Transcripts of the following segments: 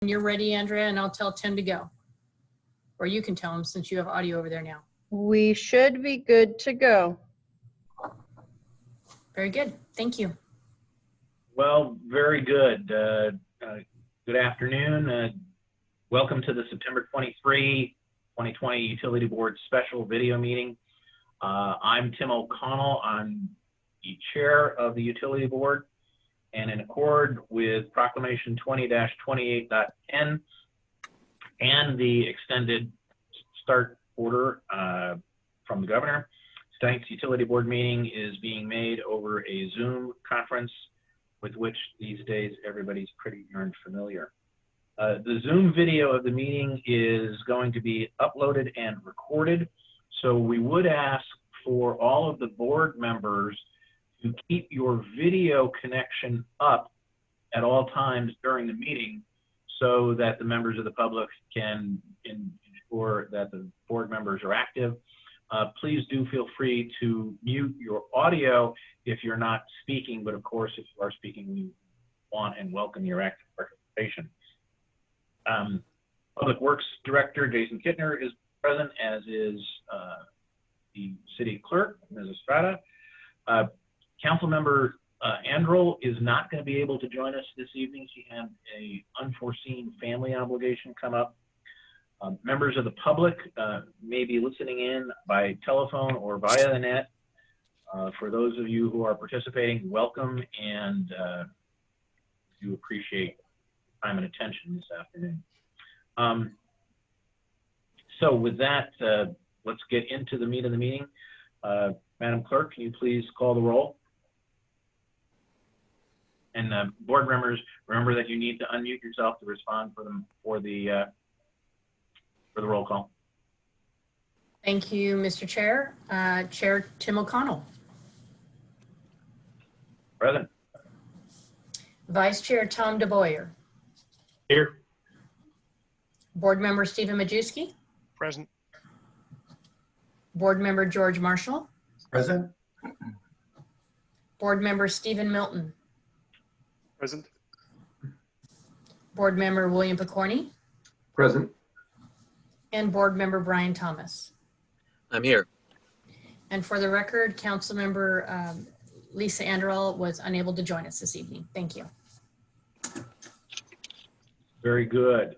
When you're ready, Andrea, and I'll tell Tim to go. Or you can tell him since you have audio over there now. We should be good to go. Very good. Thank you. Well, very good. Good afternoon. Welcome to the September 23, 2020 Utility Board Special Video Meeting. I'm Tim O'Connell. I'm the chair of the Utility Board. And in accord with Proclamation 20-28.10 and the extended start order from the governor, tonight's Utility Board meeting is being made over a Zoom conference with which these days everybody's pretty darn familiar. The Zoom video of the meeting is going to be uploaded and recorded, so we would ask for all of the board members to keep your video connection up at all times during the meeting so that the members of the public can ensure that the board members are active. Please do feel free to mute your audio if you're not speaking, but of course, if you are speaking, we want and welcome your active participation. Public Works Director Jason Kittner is present, as is the City Clerk, Ms. Estrada. Councilmember Andrel is not going to be able to join us this evening. She had an unforeseen family obligation come up. Members of the public may be listening in by telephone or via the net. For those of you who are participating, welcome, and do appreciate time and attention this afternoon. So with that, let's get into the meat of the meeting. Madam Clerk, can you please call the roll? And board members, remember that you need to unmute yourself to respond for the roll call. Thank you, Mr. Chair. Chair Tim O'Connell. Present. Vice Chair Tom DeBoyer. Here. Board Member Stephen Majewski. Present. Board Member George Marshall. Present. Board Member Stephen Milton. Present. Board Member William Picorni. Present. And Board Member Brian Thomas. I'm here. And for the record, Councilmember Lisa Andrel was unable to join us this evening. Thank you. Very good.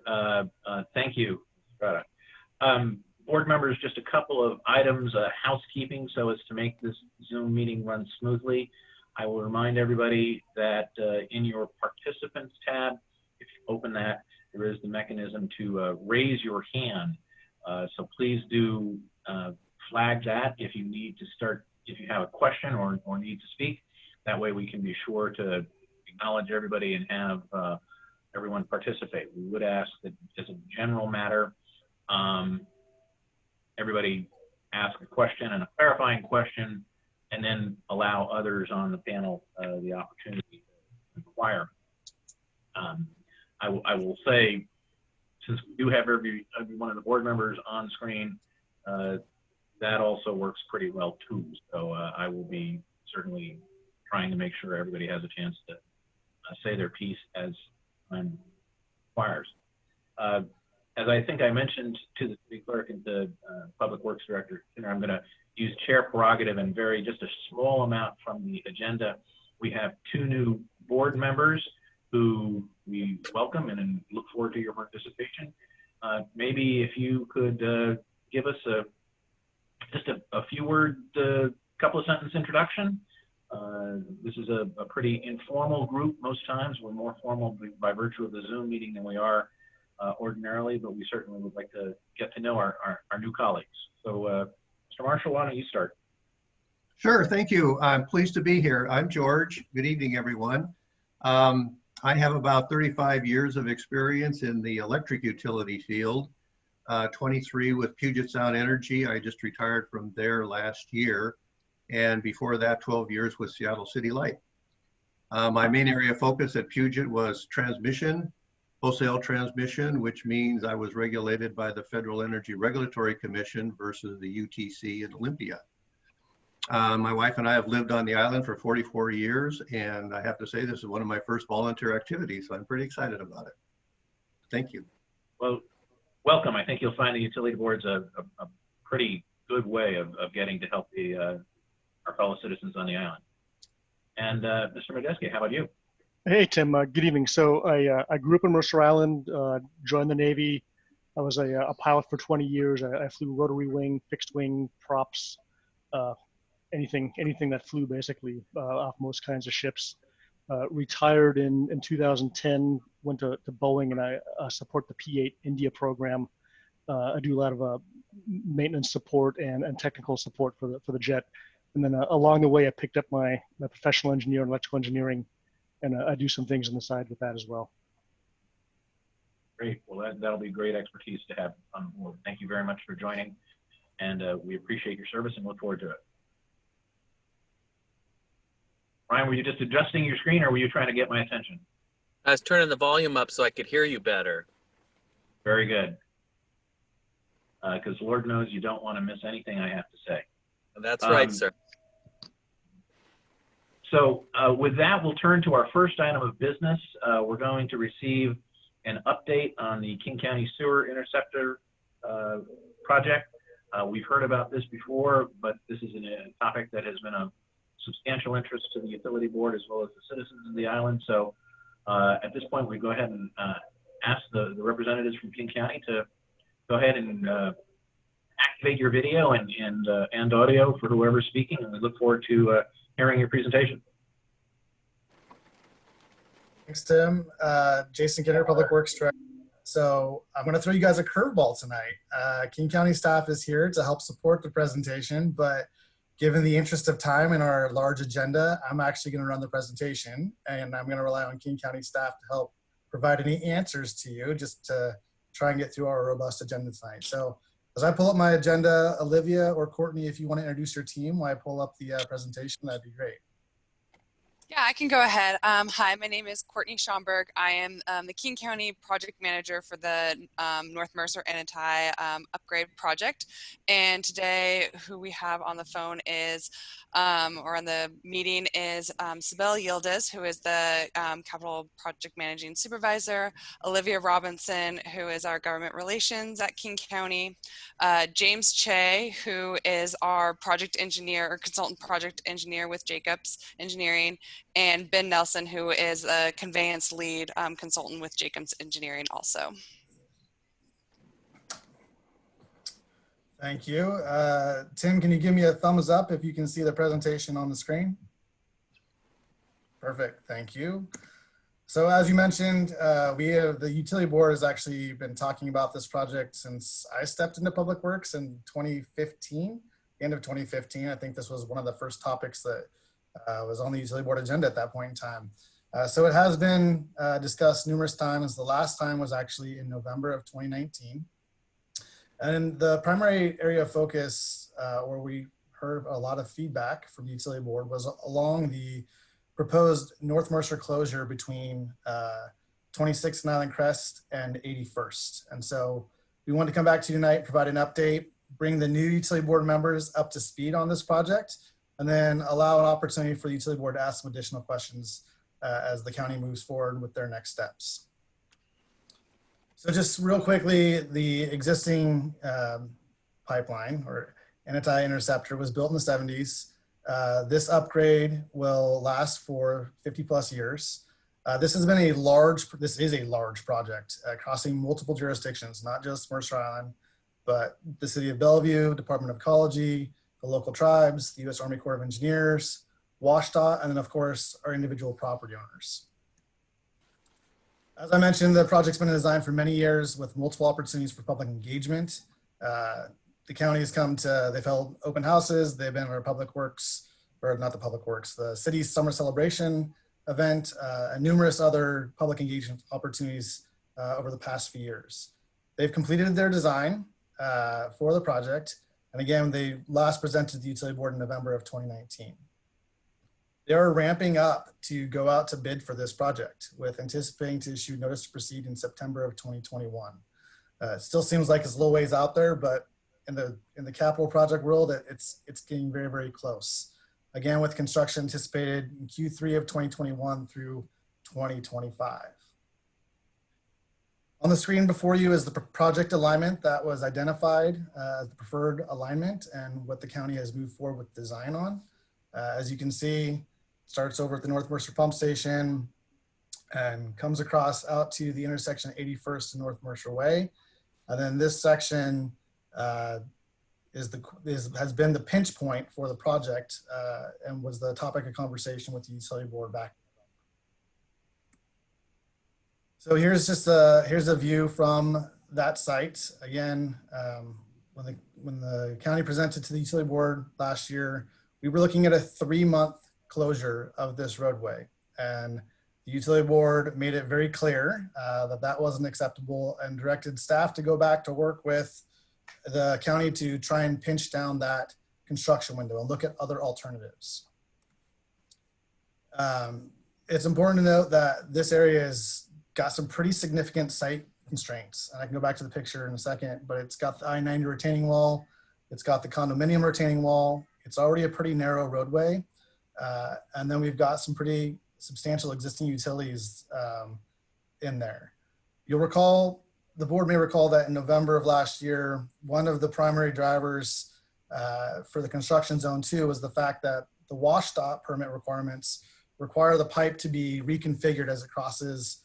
Thank you, Estrada. Board members, just a couple of items, housekeeping, so as to make this Zoom meeting run smoothly. I will remind everybody that in your participants tab, if you open that, there is the mechanism to raise your hand. So please do flag that if you need to start, if you have a question or need to speak. That way we can be sure to acknowledge everybody and have everyone participate. We would ask that as a general matter, everybody ask a question and a clarifying question, and then allow others on the panel the opportunity to inquire. I will say, since we do have every one of the board members on screen, that also works pretty well too. So I will be certainly trying to make sure everybody has a chance to say their piece as time requires. As I think I mentioned to the City Clerk and the Public Works Director, I'm going to use chair prerogative and vary just a small amount from the agenda. We have two new board members who we welcome and look forward to your participation. Maybe if you could give us just a few word, couple of sentence introduction. This is a pretty informal group. Most times we're more formal by virtue of the Zoom meeting than we are ordinarily, but we certainly would like to get to know our new colleagues. So Mr. Marshall, why don't you start? Sure, thank you. I'm pleased to be here. I'm George. Good evening, everyone. I have about 35 years of experience in the electric utility field, 23 with Puget Sound Energy. I just retired from there last year. And before that, 12 years with Seattle City Light. My main area of focus at Puget was transmission, wholesale transmission, which means I was regulated by the Federal Energy Regulatory Commission versus the UTC in Olympia. My wife and I have lived on the island for 44 years, and I have to say this is one of my first volunteer activities, so I'm pretty excited about it. Thank you. Well, welcome. I think you'll find the utility board's a pretty good way of getting to help our fellow citizens on the island. And Mr. Medeski, how about you? Hey, Tim. Good evening. So I grew up in Mercer Island, joined the Navy. I was a pilot for 20 years. I flew rotary wing, fixed wing, props, anything that flew basically off most kinds of ships. Retired in 2010, went to Boeing, and I support the P-8 India program. I do a lot of maintenance support and technical support for the jet. And then along the way, I picked up my professional engineer in electrical engineering, and I do some things on the side with that as well. Great. Well, that'll be great expertise to have on board. Thank you very much for joining, and we appreciate your service and look forward to it. Ryan, were you just adjusting your screen, or were you trying to get my attention? I was turning the volume up so I could hear you better. Very good. Because Lord knows you don't want to miss anything I have to say. That's right, sir. So with that, we'll turn to our first item of business. We're going to receive an update on the King County Sewer Interceptor project. We've heard about this before, but this is a topic that has been of substantial interest to the utility board as well as the citizens of the island. So at this point, we go ahead and ask the representatives from King County to go ahead and activate your video and audio for whoever's speaking, and we look forward to hearing your presentation. Thanks, Tim. Jason Kinner, Public Works Director. So I'm going to throw you guys a curveball tonight. King County staff is here to help support the presentation, but given the interest of time and our large agenda, I'm actually going to run the presentation, and I'm going to rely on King County staff to help provide any answers to you just to try and get through our robust agenda tonight. So as I pull up my agenda, Olivia or Courtney, if you want to introduce your team while I pull up the presentation, that'd be great. Yeah, I can go ahead. Hi, my name is Courtney Schomburg. I am the King County Project Manager for the North Mercer Anatai Upgrade Project. And today, who we have on the phone is, or on the meeting is Sibel Yildiz, who is the Capital Project Managing Supervisor, Olivia Robinson, who is our Government Relations at King County, James Che, who is our Project Engineer or Consultant Project Engineer with Jacobs Engineering, and Ben Nelson, who is a conveyance lead consultant with Jacobs Engineering also. Thank you. Tim, can you give me a thumbs up if you can see the presentation on the screen? Perfect, thank you. So as you mentioned, the utility board has actually been talking about this project since I stepped into Public Works in 2015, end of 2015. I think this was one of the first topics that was on the utility board agenda at that point in time. So it has been discussed numerous times. The last time was actually in November of 2019. And the primary area of focus where we heard a lot of feedback from the utility board was along the proposed North Mercer closure between 26th and Island Crest and 81st. And so we wanted to come back to you tonight, provide an update, bring the new utility board members up to speed on this project, and then allow an opportunity for the utility board to ask some additional questions as the county moves forward with their next steps. So just real quickly, the existing pipeline or Anatai Interceptor was built in the 70s. This upgrade will last for 50 plus years. This is a large project crossing multiple jurisdictions, not just Mercer Island, but the City of Bellevue, Department of Ecology, the local tribes, the U.S. Army Corps of Engineers, WSDOT, and then of course, our individual property owners. As I mentioned, the project's been designed for many years with multiple opportunities for public engagement. The county has they've held open houses, they've been at our Public Works, or not the Public Works, the city's summer celebration event, and numerous other public engagement opportunities over the past few years. They've completed their design for the project. And again, they last presented the utility board in November of 2019. They are ramping up to go out to bid for this project with anticipating to issue notice to proceed in September of 2021. It still seems like it's a little ways out there, but in the capital project world, it's getting very, very close. Again, with construction anticipated in Q3 of 2021 through 2025. On the screen before you is the project alignment that was identified as the preferred alignment and what the county has moved forward with design on. As you can see, starts over at the North Mercer Pump Station and comes across out to the intersection of 81st and North Mercer Way. And then this section has been the pinch point for the project and was the topic of conversation with the utility board back. So here's a view from that site. Again, when the county presented to the utility board last year, we were looking at a 3-month closure of this roadway, and the utility board made it very clear that that wasn't acceptable and directed staff to go back to work with the county to try and pinch down that construction window and look at other alternatives. It's important to note that this area has got some pretty significant site constraints. And I can go back to the picture in a second, but it's got the I-90 retaining wall. It's got the condominium retaining wall. It's already a pretty narrow roadway. And then we've got some pretty substantial existing utilities in there. You'll recall, the board may recall that in November of last year, one of the primary drivers for the construction zone 2 was the fact that the wash stop permit requirements require the pipe to be reconfigured as it crosses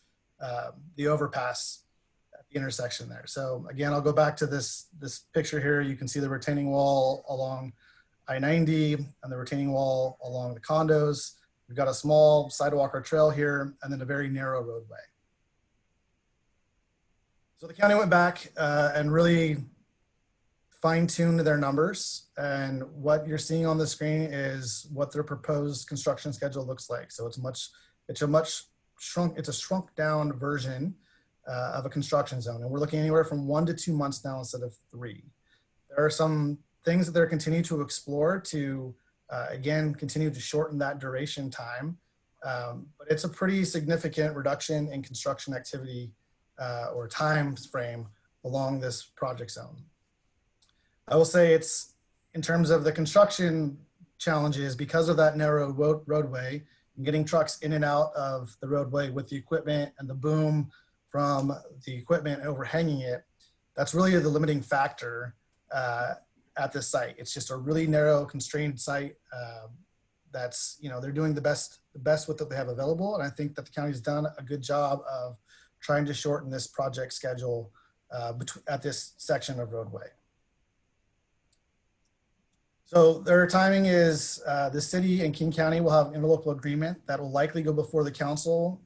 the overpass at the intersection there. So again, I'll go back to this picture here. You can see the retaining wall along I-90 and the retaining wall along the condos. We've got a small sidewalk or trail here and then a very narrow roadway. So the county went back and really fine-tuned their numbers, and what you're seeing on the screen is what their proposed construction schedule looks like. So it's a shrunk down version of a construction zone, and we're looking anywhere from 1 to 2 months now instead of 3. There are some things that they're continuing to explore to again continue to shorten that duration time, but it's a pretty significant reduction in construction activity or time frame along this project zone. I will say it's, in terms of the construction challenges, because of that narrow roadway and getting trucks in and out of the roadway with the equipment and the boom from the equipment overhanging it, that's really the limiting factor at this site. It's just a really narrow, constrained site that's, they're doing the best with what they have available. And I think that the county's done a good job of trying to shorten this project schedule at this section of roadway. So their timing is the city and King County will have an interlocal agreement that will likely go before the council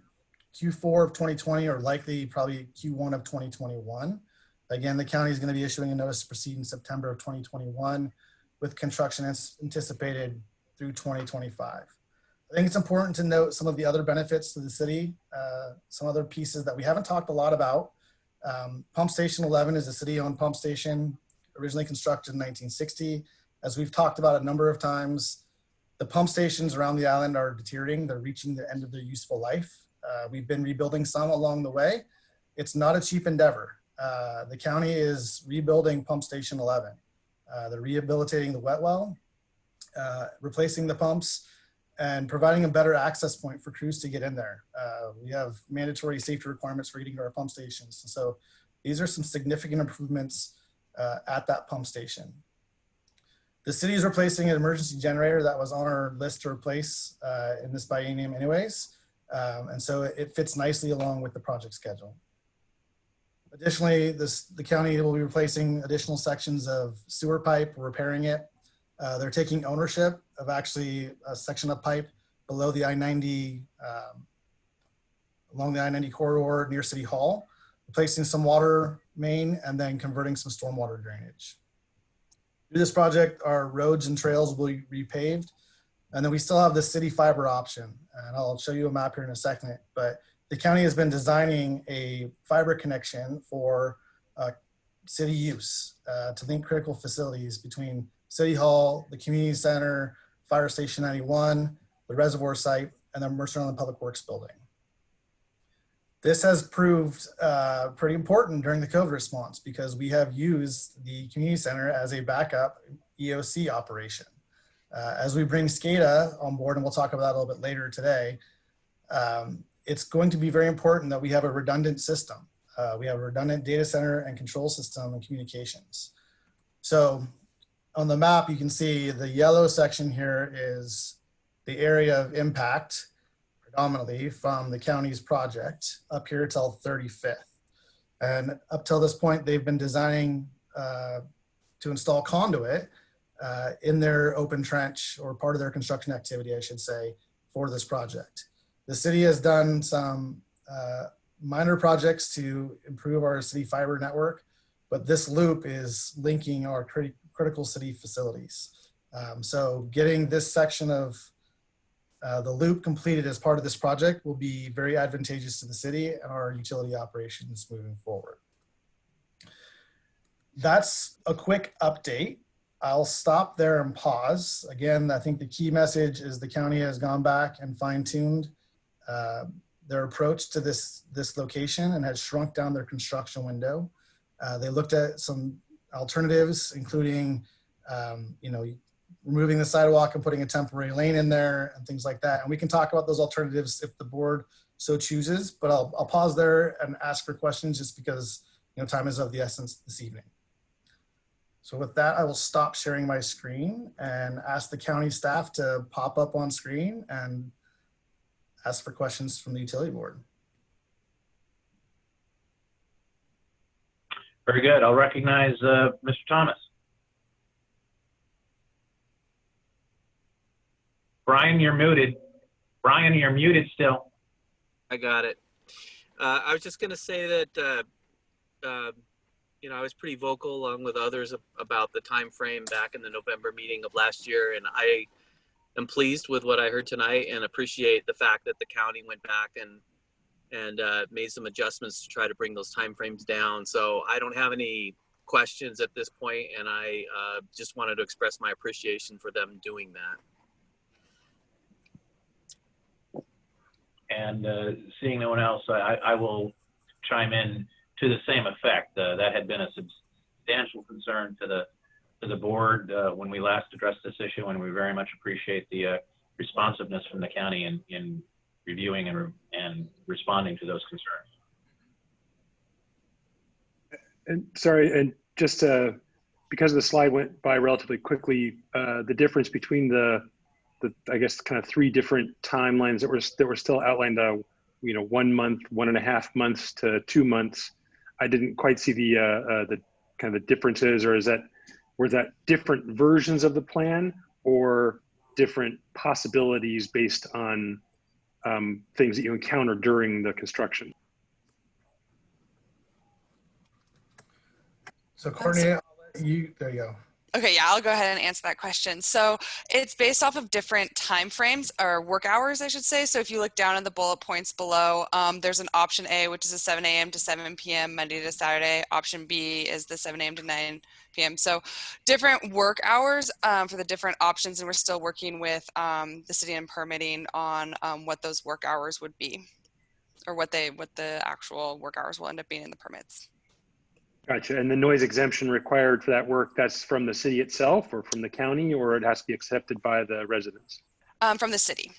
Q4 of 2020 or likely probably Q1 of 2021. Again, the county is going to be issuing a notice to proceed in September of 2021 with construction anticipated through 2025. I think it's important to note some of the other benefits to the city, some other pieces that we haven't talked a lot about. Pump Station 11 is a city-owned pump station, originally constructed in 1960. As we've talked about a number of times, the pump stations around the island are deteriorating. They're reaching the end of their useful life. We've been rebuilding some along the way. It's not a cheap endeavor. The county is rebuilding Pump Station 11. They're rehabilitating the wet well, replacing the pumps, and providing a better access point for crews to get in there. We have mandatory safety requirements for getting to our pump stations. So these are some significant improvements at that pump station. The city is replacing an emergency generator that was on our list to replace in this biennium anyways. And so it fits nicely along with the project schedule. Additionally, the county will be replacing additional sections of sewer pipe, repairing it. They're taking ownership of actually a section of pipe below the I-90, along the I-90 corridor near City Hall, replacing some water main and then converting some stormwater drainage. Through this project, our roads and trails will be repaved. And then we still have the city fiber option. And I'll show you a map here in a second, but the county has been designing a fiber connection for city use to link critical facilities between City Hall, the community center, Fire Station 91, the reservoir site, and the Mercer Island Public Works building. This has proved pretty important during the COVID response because we have used the community center as a backup EOC operation. As we bring SCADA on board, and we'll talk about that a little bit later today, it's going to be very important that we have a redundant system. We have a redundant data center and control system and communications. So on the map, you can see the yellow section here is the area of impact, predominantly from the county's project up here till 35th. And up till this point, they've been designing to install conduit in their open trench, or part of their construction activity, I should say, for this project. The city has done some minor projects to improve our city fiber network, but this loop is linking our critical city facilities. So getting this section of the loop completed as part of this project will be very advantageous to the city and our utility operations moving forward. That's a quick update. I'll stop there and pause. Again, I think the key message is the county has gone back and fine-tuned their approach to this location and has shrunk down their construction window. They looked at some alternatives, including removing the sidewalk and putting a temporary lane in there and things like that. And we can talk about those alternatives if the board so chooses, but I'll pause there and ask for questions just because time is of the essence this evening. So with that, I will stop sharing my screen and ask the county staff to pop up on screen and ask for questions from the utility board. Very good. I'll recognize Mr. Thomas. Brian, you're muted. Brian, you're muted still. I got it. I was just going to say that, I was pretty vocal along with others about the time frame back in the November meeting of last year, and I am pleased with what I heard tonight and appreciate the fact that the county went back and made some adjustments to try to bring those time frames down. So I don't have any questions at this point, and I just wanted to express my appreciation for them doing that. And seeing no one else, I will chime in to the same effect. That had been a substantial concern to the board when we last addressed this issue, and we very much appreciate the responsiveness from the county in reviewing and responding to those concerns. And sorry, and just because the slide went by relatively quickly, the difference between the I guess kind of three different timelines that were still outlined, 1 month, 1.5 months to 2 months. I didn't quite see the kind of the differences, or were that different versions of the plan or different possibilities based on things that you encounter during the construction? So Courtney, there you go. Okay, yeah, I'll go ahead and answer that question. So it's based off of different time frames, or work hours, I should say. So if you look down in the bullet points below, there's an option A, which is a 7 a.m. to 7 p.m. Monday to Saturday. Option B is the 7 a.m. to 9 p.m. So different work hours for the different options, and we're still working with the city and permitting on what those work hours would be, or what the actual work hours will end up being in the permits. Gotcha. And the noise exemption required for that work, that's from the city itself or from the county, or it has to be accepted by the residents? From the city.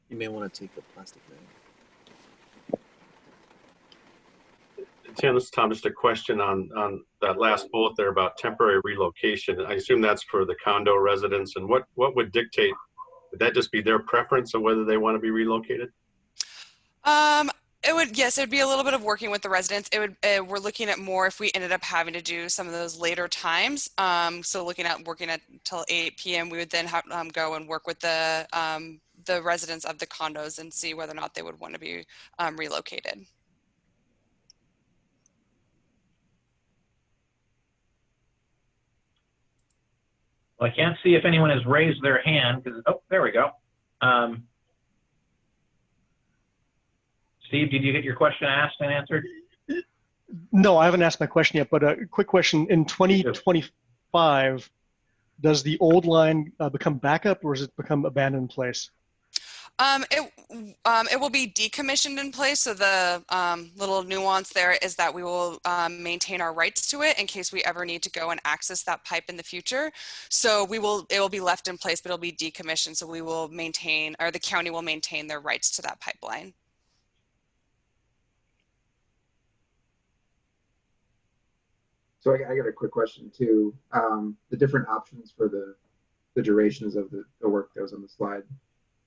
You may want to take a plastic bag. Tim, this is Tom. Just a question on that last bullet there about temporary relocation. I assume that's for the condo residents. And what would dictate, would that just be their preference of whether they want to be relocated? It would, yes, it would be a little bit of working with the residents. It would, we're looking at more if we ended up having to do some of those later times. So looking at working until 8 p.m., we would then have go and work with the residents of the condos and see whether or not they would want to be relocated. Well, I can't see if anyone has raised their hand because, oh, there we go. Steve, did you get your question asked and answered? No, I haven't asked my question yet, but a quick question. In 2025, does the old line become backup, or does it become abandoned place? It will be decommissioned in place. So the little nuance there is that we will maintain our rights to it in case we ever need to go and access that pipe in the future. So it will be left in place, but it'll be decommissioned. So we will maintain, or the county will maintain their rights to that pipeline. So I got a quick question too. The different options for the durations of the work that was on the slide.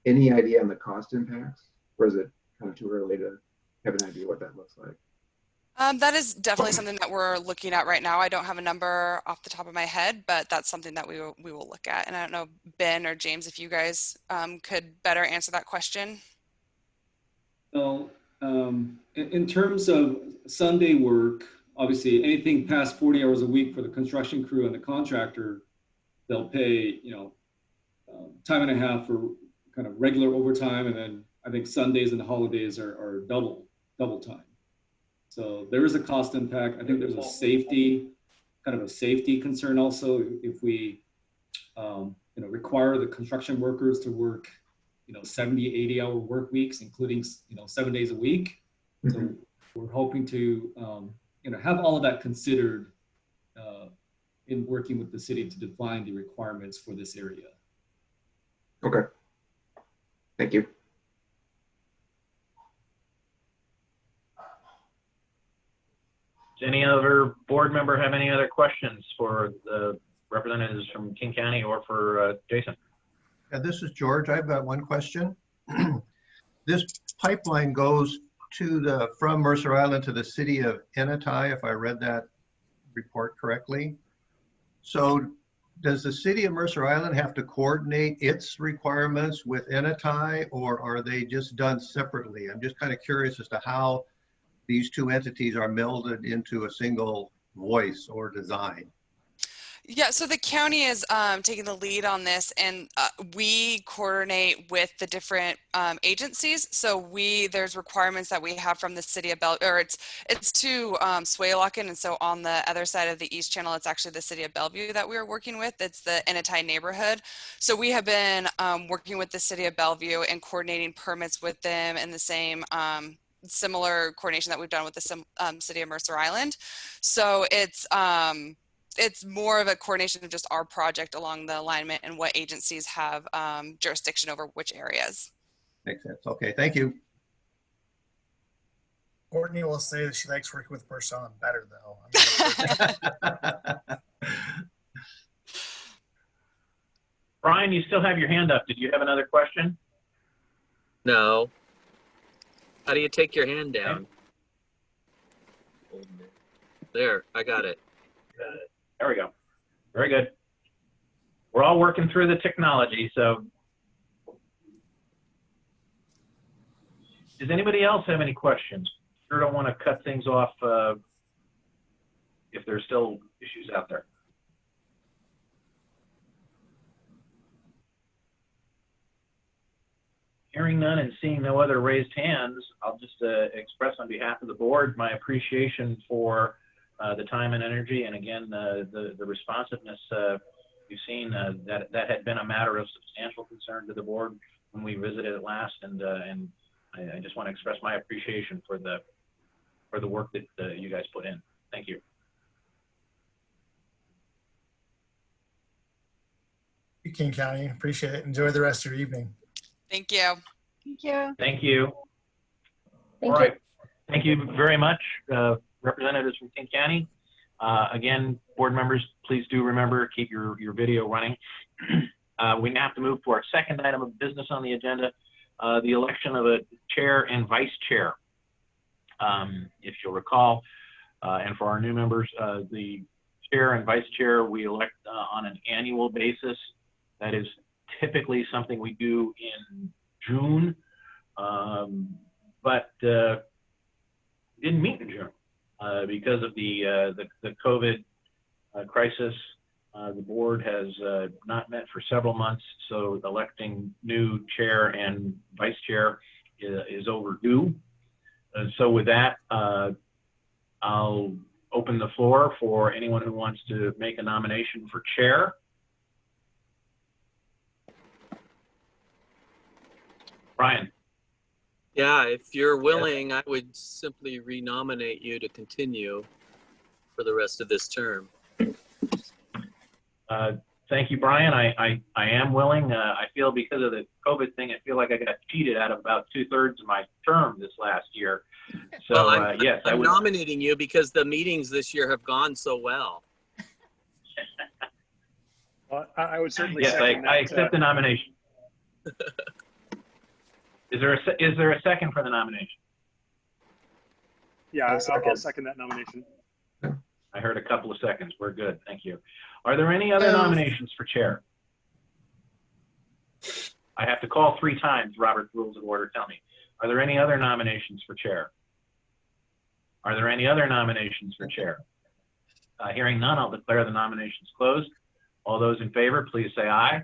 Any idea on the cost impacts, or is it kind of too early to have an idea what that looks like? That is definitely something that we're looking at right now. I don't have a number off the top of my head, but that's something that we will look at. And I don't know, Ben or James, if you guys could better answer that question. Well, in terms of Sunday work, obviously anything past 40 hours a week for the construction crew and the contractor, they'll pay, time and a half for kind of regular overtime. And then I think Sundays and holidays are double time. So there is a cost impact. I think there's kind of a safety concern also if we, require the construction workers to work, 70, 80-hour work weeks, including, 7 days a week. So we're hoping to, have all of that considered in working with the city to define the requirements for this area. Okay. Thank you. Does any other board member have any other questions for the representatives from King County or for Jason? Yeah, this is George. I've got one question. This pipeline goes from Mercer Island to the city of Ennetai, if I read that report correctly. So does the city of Mercer Island have to coordinate its requirements with Ennetai, or are they just done separately? I'm just kind of curious as to how these two entities are melded into a single voice or design. Yeah, so the county is taking the lead on this, and we coordinate with the different agencies. So there's requirements that we have from the city of Bellevue, or it's to Swaylocken, and so on the other side of the East Channel, it's actually the city of Bellevue that we are working with. It's the Ennetai neighborhood. So we have been working with the city of Bellevue and coordinating permits with them in the same similar coordination that we've done with the city of Mercer Island. So it's more of a coordination of just our project along the alignment and what agencies have jurisdiction over which areas. Makes sense. Okay, thank you. Courtney will say that she likes working with Mercer Island better, though. Brian, you still have your hand up. Did you have another question? No. How do you take your hand down? There, I got it. There we go. Very good. We're all working through the technology, so. Does anybody else have any questions? Sure don't want to cut things off if there's still issues out there. Hearing none and seeing no other raised hands, I'll just express on behalf of the board my appreciation for the time and energy, and again, the responsiveness you've seen. That had been a matter of substantial concern to the board when we visited it last, and I just want to express my appreciation for the work that you guys put in. Thank you. King County, appreciate it. Enjoy the rest of your evening. Thank you. Thank you. Thank you. Thank All you. right. Thank you very much, representatives from King County. Again, board members, please do remember, keep your video running. We now have to move to our second item of business on the agenda, the election of a chair and vice chair. If you'll recall, and for our new members, the chair and vice chair we elect on an annual basis. That is typically something we do in June, but didn't meet in June because of the COVID crisis. The board has not met for several months, so electing new chair and vice chair is overdue. And so with that, I'll open the floor for anyone who wants to make a nomination for chair. Brian. Yeah, if you're willing, I would simply renominate you to continue for the rest of this term. thank you, Brian. I am willing. I feel because of the COVID thing, I feel like I got cheated out of about 2/3 of my term this last year. So Well, yes, I I'm would. nominating you because the meetings this year have gone so well. Well, I would certainly Yes, second I that. accept the nomination. Is there a second for the nomination? Yeah, I'll I'll second. second that nomination. I heard a couple of seconds. We're good. Thank you. Are there any other nominations for chair? I have to call 3 times. Robert's Rules of Order tell me. Are there any other nominations for chair? Are there any other nominations for chair? Hearing none, I'll declare the nominations closed. All those in favor, please say aye.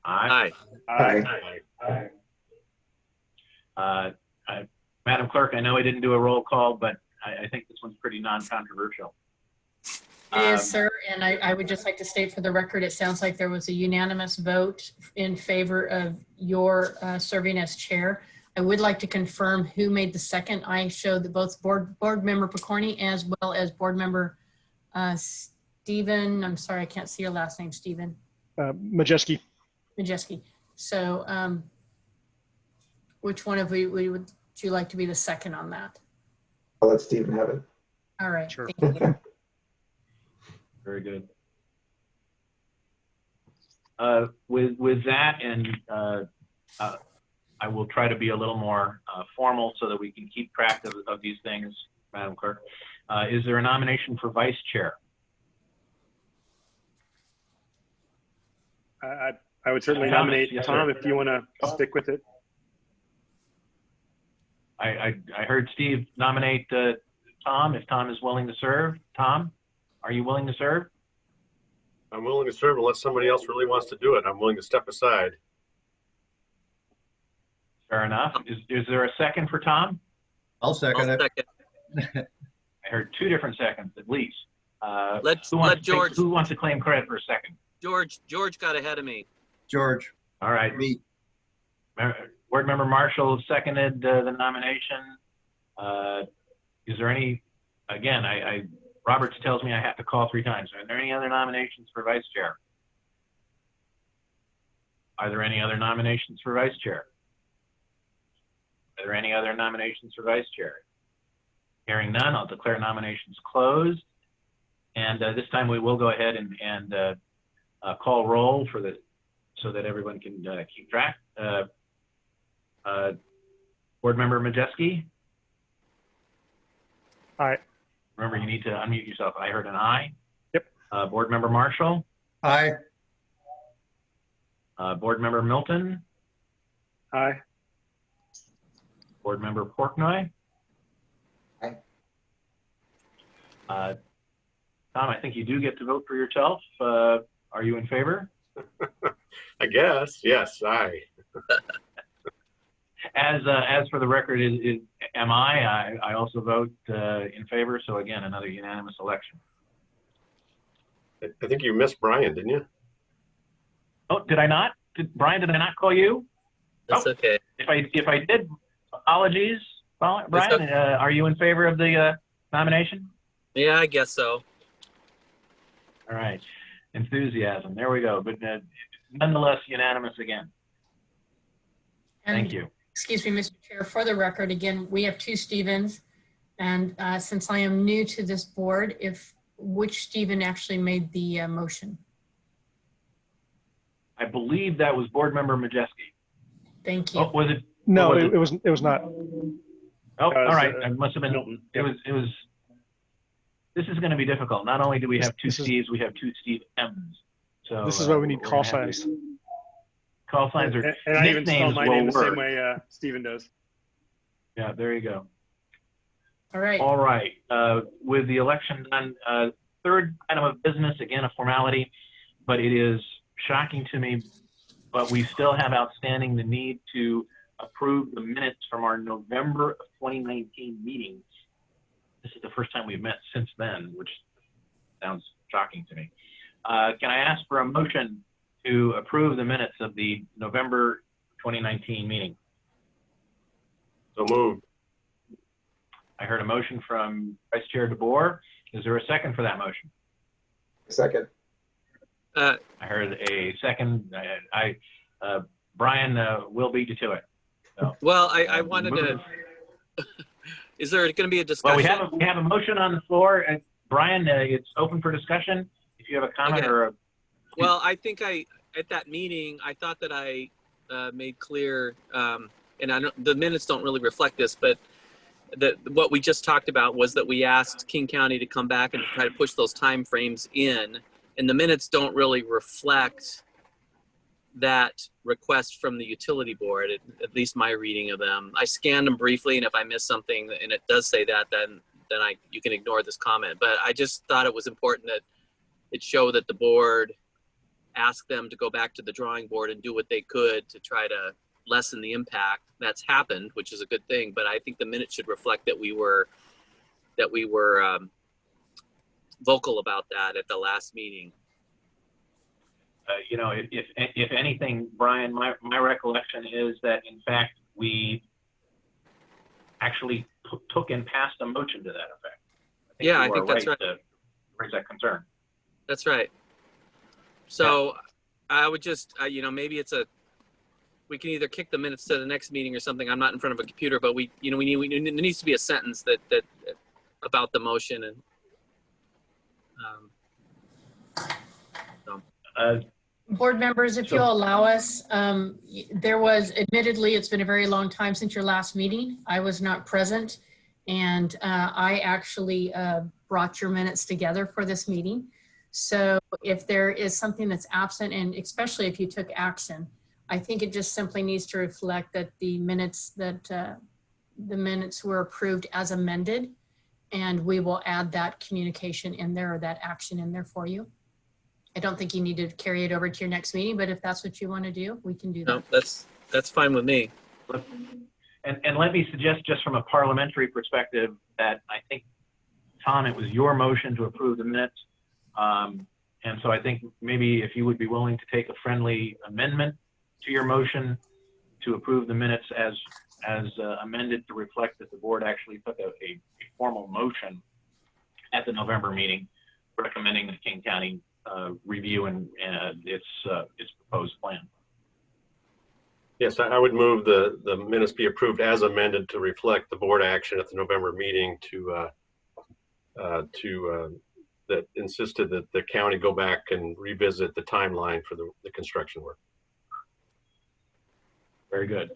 Aye. Aye. Madam Clerk, I know I didn't do a roll call, but I think this one's pretty non-controversial. It is, sir, and I would just like to state for the record, it sounds like there was a unanimous vote in favor of your serving as chair. I would like to confirm who made the second. I showed that both board member Picorni as well as board member Stephen, I'm sorry, I can't see your last name, Stephen. Majeski. Majeski. So which one of you would you like to be the second on that? I'll let Stephen have it. All right. Sure. Thank you. Very good. With that, and I will try to be a little more formal so that we can keep track of these things, Madam Clerk. Is there a nomination for vice chair? I would certainly Thomas, nominate yes, Tom sir. if you want to stick with it. I heard Steve nominate Tom, if Tom is willing to serve. Tom, are you willing to serve? I'm willing to serve unless somebody else really wants to do it. I'm willing to step aside. Fair enough. Is there a second for Tom? I'll second it. I heard 2 different seconds at least. Let George. Who wants to claim credit for a second? George got ahead of me. George. All right. Me. Board Member Marshall seconded the nomination. Is there any, again, Roberts tells me I have to call 3 times. Are there any other nominations for vice chair? Are there any other nominations for vice chair? Are there any other nominations for vice chair? Hearing none, I'll declare nominations closed. And this time we will go ahead and call roll so that everyone can keep track. Board Member Majeski? Aye. Remember, you need to unmute yourself. I heard an aye. Yep. Board Member Marshall? Aye. Board Member Milton? Aye. Board Member Portnoy? Aye. Tom, I think you do get to vote for yourself. Are you in favor? I guess. Yes, aye. As for the record, am I also vote in favor. So again, another unanimous election. I think you missed Brian, didn't you? Oh, did I not? Brian, did I not call you? That's okay. If I did, apologies, Brian. Okay. Are you in favor of the nomination? Yeah, I guess so. All right, enthusiasm. There we go. But nonetheless, unanimous again. Thank you. Excuse me, Mr. Chair, for the record, again, we have 2 Stevens. And since I am new to this board, which Stephen actually made the motion? I believe that was Board Member Majeski. Thank you. Oh, was it? No, was it was not. Oh, all right. It must have been. Milton. It was. This is going to be difficult. Not only do we have 2 Steves, we have 2 Steve M's. So This is why we need we're call gonna have signs. to- Call signs are And I even spell nicknames my will name the same work. way Stephen does. Yeah, there you go. All right. All right. With the election done, third item of business, again, a formality, but it is shocking to me, but we still have outstanding the need to approve the minutes from our November of 2019 meetings. This is the first time we've met since then, which sounds shocking to me. Can I ask for a motion to approve the minutes of the November 2019 meeting? So moved. I heard a motion from Vice Chair DeBoer. Is there a second for that motion? Second. Uh, I heard a second. Brian will beat you to it. So, well, I wanted move. to, is there going to be a Well, discussion? we have a motion on the floor. And Brian, it's open for discussion. If you have a comment Okay. or a. Well, I think at that meeting, I thought that I made clear, and the minutes don't really reflect this, but what we just talked about was that we asked King County to come back and try to push those time frames in, and the minutes don't really reflect that request from the utility board, at least my reading of them. I scanned them briefly, and if I missed something and it does say that, then you can ignore this comment. But I just thought it was important that it showed that the board asked them to go back to the drawing board and do what they could to try to lessen the impact. That's happened, which is a good thing. But I think the minutes should reflect that we were vocal about that at the last meeting. You know, if anything, Brian, my recollection is that in fact we actually took and passed a motion to that effect. I think that's right. To raise that concern. That's right. So I would just, you know, maybe we can either kick the minutes to the next meeting or something. I'm not in front of a computer, but there needs to be a sentence that about the motion and. Board members, if you'll allow us, admittedly, it's been a very long time since your last meeting. I was not present, and I actually brought your minutes together for this meeting. So if there is something that's absent, and especially if you took action, I think it just simply needs to reflect that the minutes were approved as amended, and we will add that communication in there or that action in there for you. I don't think you need to carry it over to your next meeting, but if that's what you want to do, we can do that. No, that's fine with me. And let me suggest, just from a parliamentary perspective, that I think, Tom, it was your motion to approve the minutes. And so I think maybe if you would be willing to take a friendly amendment to your motion to approve the minutes as amended to reflect that the board actually took a formal motion at the November meeting recommending that King County review and its proposed plan. Yes, I would move the minutes be approved as amended to reflect the board action at the November meeting that insisted that the county go back and revisit the timeline for the construction work. Very good.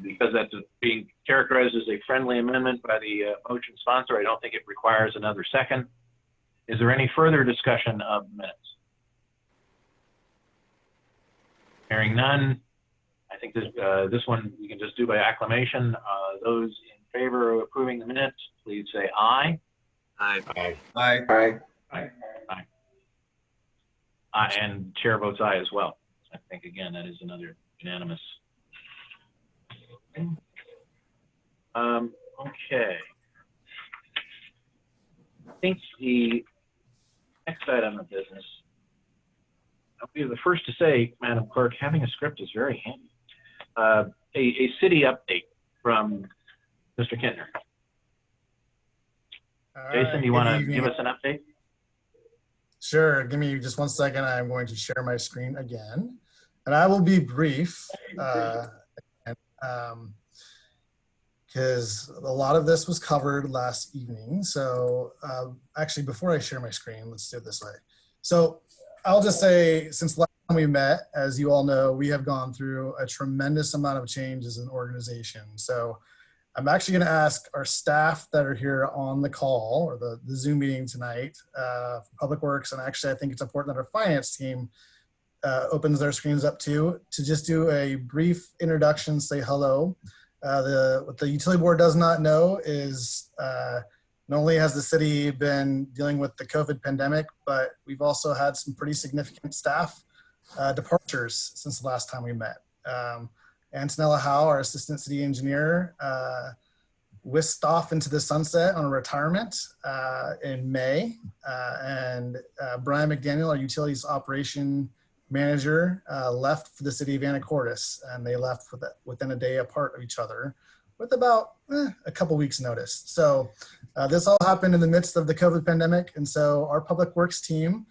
Because that's being characterized as a friendly amendment by the motion sponsor, I don't think it requires another second. Is there any further discussion of minutes? Hearing none, I think this one we can just do by acclamation. Those in favor of approving the minutes, please say aye. Aye. Aye. Aye. Aye. Aye. Aye. And chair votes aye as well. I think, again, that is another unanimous. Okay. I think the next item of business, I'll be the first to say, Madam Clerk, having a script is very handy. A city update from Mr. Kintner. Jason, do you want to give us an update? Sure. Give me just 1 second. I'm going to share my screen again. And I will be brief because a lot of this was covered last evening. So actually, before I share my screen, let's do it this way. So I'll just say, since last time we met, as you all know, we have gone through a tremendous amount of change as an organization. So I'm actually going to ask our staff that are here on the call or the Zoom meeting tonight for Public Works, and actually I think it's important that our finance team opens their screens up too, to just do a brief introduction, say hello. What the utility board does not know is not only has the city been dealing with the COVID pandemic, but we've also had some pretty significant staff departures since the last time we met. Antonella Howe, our assistant city engineer, whisked off into the sunset on a retirement in May. And Brian McDaniel, our utilities operation manager, left for the city of Anacortes, and they left within a day apart of each other with about a couple weeks notice. So this all happened in the midst of the COVID pandemic. And so our public works team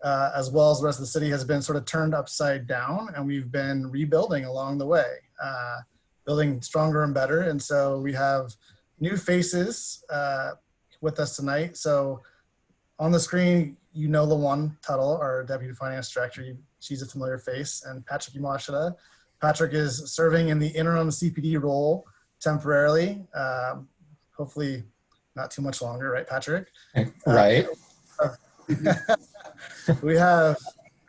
as well as the rest of the city, has been sort of turned upside down, and we've been rebuilding along the way, building stronger and better. And so we have new faces with us tonight. So on the screen, you know LaJuan Tuttle, our Deputy Finance Director. She's a familiar face. And Patrick Yamashita. Patrick is serving in the interim CPD role temporarily. Hopefully not too much longer, right, Patrick? Right. We have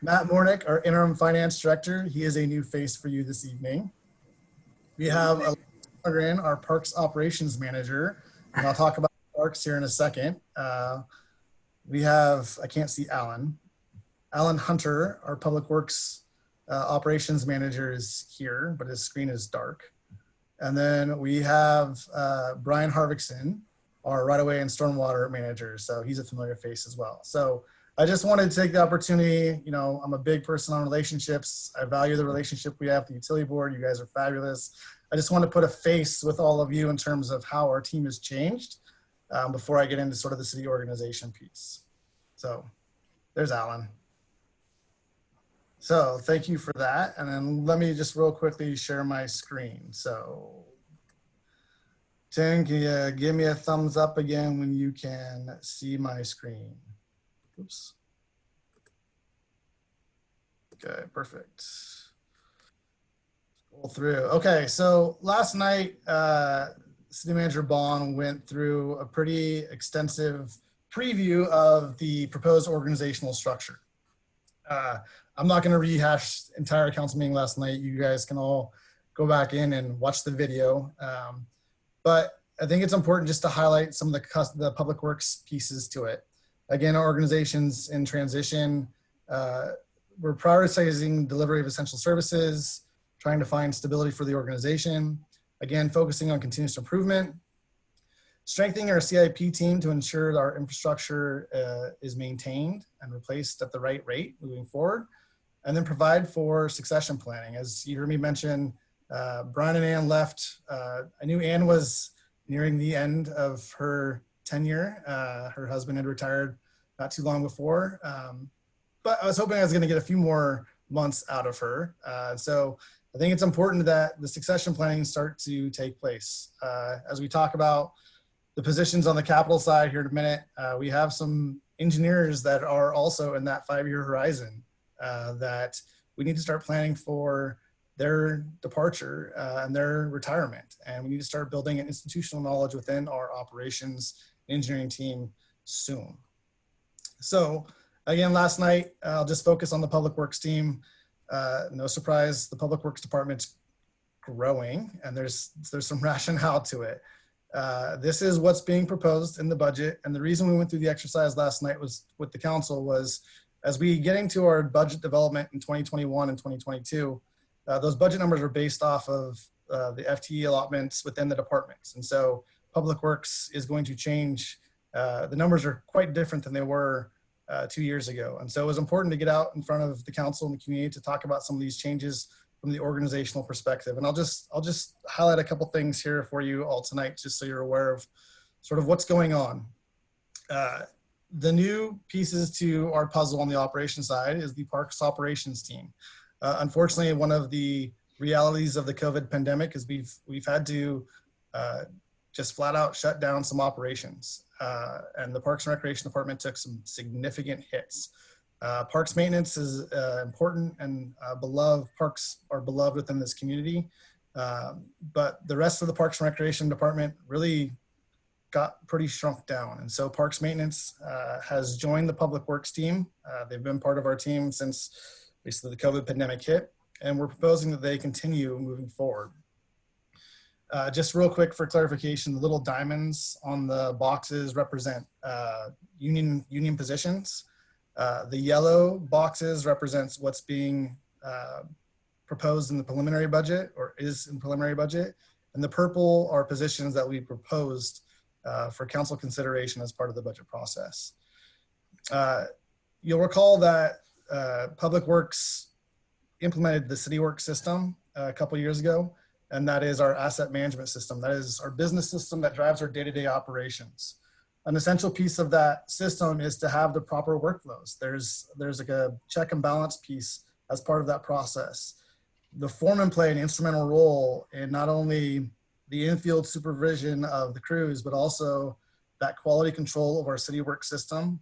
Matt Mornick, our interim finance director. He is a new face for you this evening. We have Alexa Lundgren, our parks operations manager, and I'll talk about parks here in a second. We have, I can't see Alan. Alan Hunter, our public works operations manager, is here, but his screen is dark. And then we have Brian Harvickson, our right-of-way and stormwater manager. So he's a familiar face as well. So I just wanted to take the opportunity, you know, I'm a big person on relationships. I value the relationship we have with the utility board. You guys are fabulous. I just want to put a face with all of you in terms of how our team has changed before I get into sort of the city organization piece. So there's Alan. So thank you for that. And then let me just real quickly share my screen. So Tim, can you give me a thumbs up again when you can see my screen? Oops. Okay, perfect. Scroll through. Okay, so last night, City Manager Bond went through a pretty extensive preview of the proposed organizational structure. I'm not going to rehash the entire council meeting last night. You guys can all go back in and watch the video. But I think it's important just to highlight some of the public works pieces to it. Again, our organization's in transition. We're prioritizing delivery of essential services, trying to find stability for the organization. Again, focusing on continuous improvement, strengthening our CIP team to ensure that our infrastructure is maintained and replaced at the right rate moving forward, and then provide for succession planning. As you heard me mention, Brian and Ann left. I knew Ann was nearing the end of her tenure. Her husband had retired not too long before, but I was hoping I was going to get a few more months out of her. So I think it's important that the succession planning start to take place. As we talk about the positions on the capital side here in a minute, we have some engineers that are also in that 5-year horizon that we need to start planning for their departure and their retirement. And we need to start building an institutional knowledge within our operations engineering team soon. So again, last night, I'll just focus on the public works team. No surprise, the public works department's growing, and there's some rationale to it. This is what's being proposed in the budget. And the reason we went through the exercise last night was with the council was, as we get into our budget development in 2021 and 2022, those budget numbers are based off of the FTE allotments within the departments. And so public works is going to change. The numbers are quite different than they were 2 years ago. And so it was important to get out in front of the council and the community to talk about some of these changes from the organizational perspective. And I'll just highlight a couple things here for you all tonight, just so you're aware of sort of what's going on. The new pieces to our puzzle on the operations side is the parks operations team. Unfortunately, one of the realities of the COVID pandemic is we've had to just flat out shut down some operations. And the Parks and Recreation Department took some significant hits. Parks maintenance is important and beloved. Parks are beloved within this community. But the rest of the Parks and Recreation Department really got pretty shrunk down. And so Parks Maintenance has joined the Public Works team. They've been part of our team since basically the COVID pandemic hit, and we're proposing that they continue moving forward. Just real quick for clarification, the little diamonds on the boxes represent union positions. The yellow boxes represents what's being proposed in the preliminary budget or is in preliminary budget. And the purple are positions that we proposed for council consideration as part of the budget process. You'll recall that Public Works implemented the City Work system a couple years ago, and that is our asset management system. That is our business system that drives our day-to-day operations. an essential piece of that system is to have the proper workflows. There's like a check and balance piece as part of that process. The foremen play an instrumental role in not only the infield supervision of the crews, but also that quality control of our city work system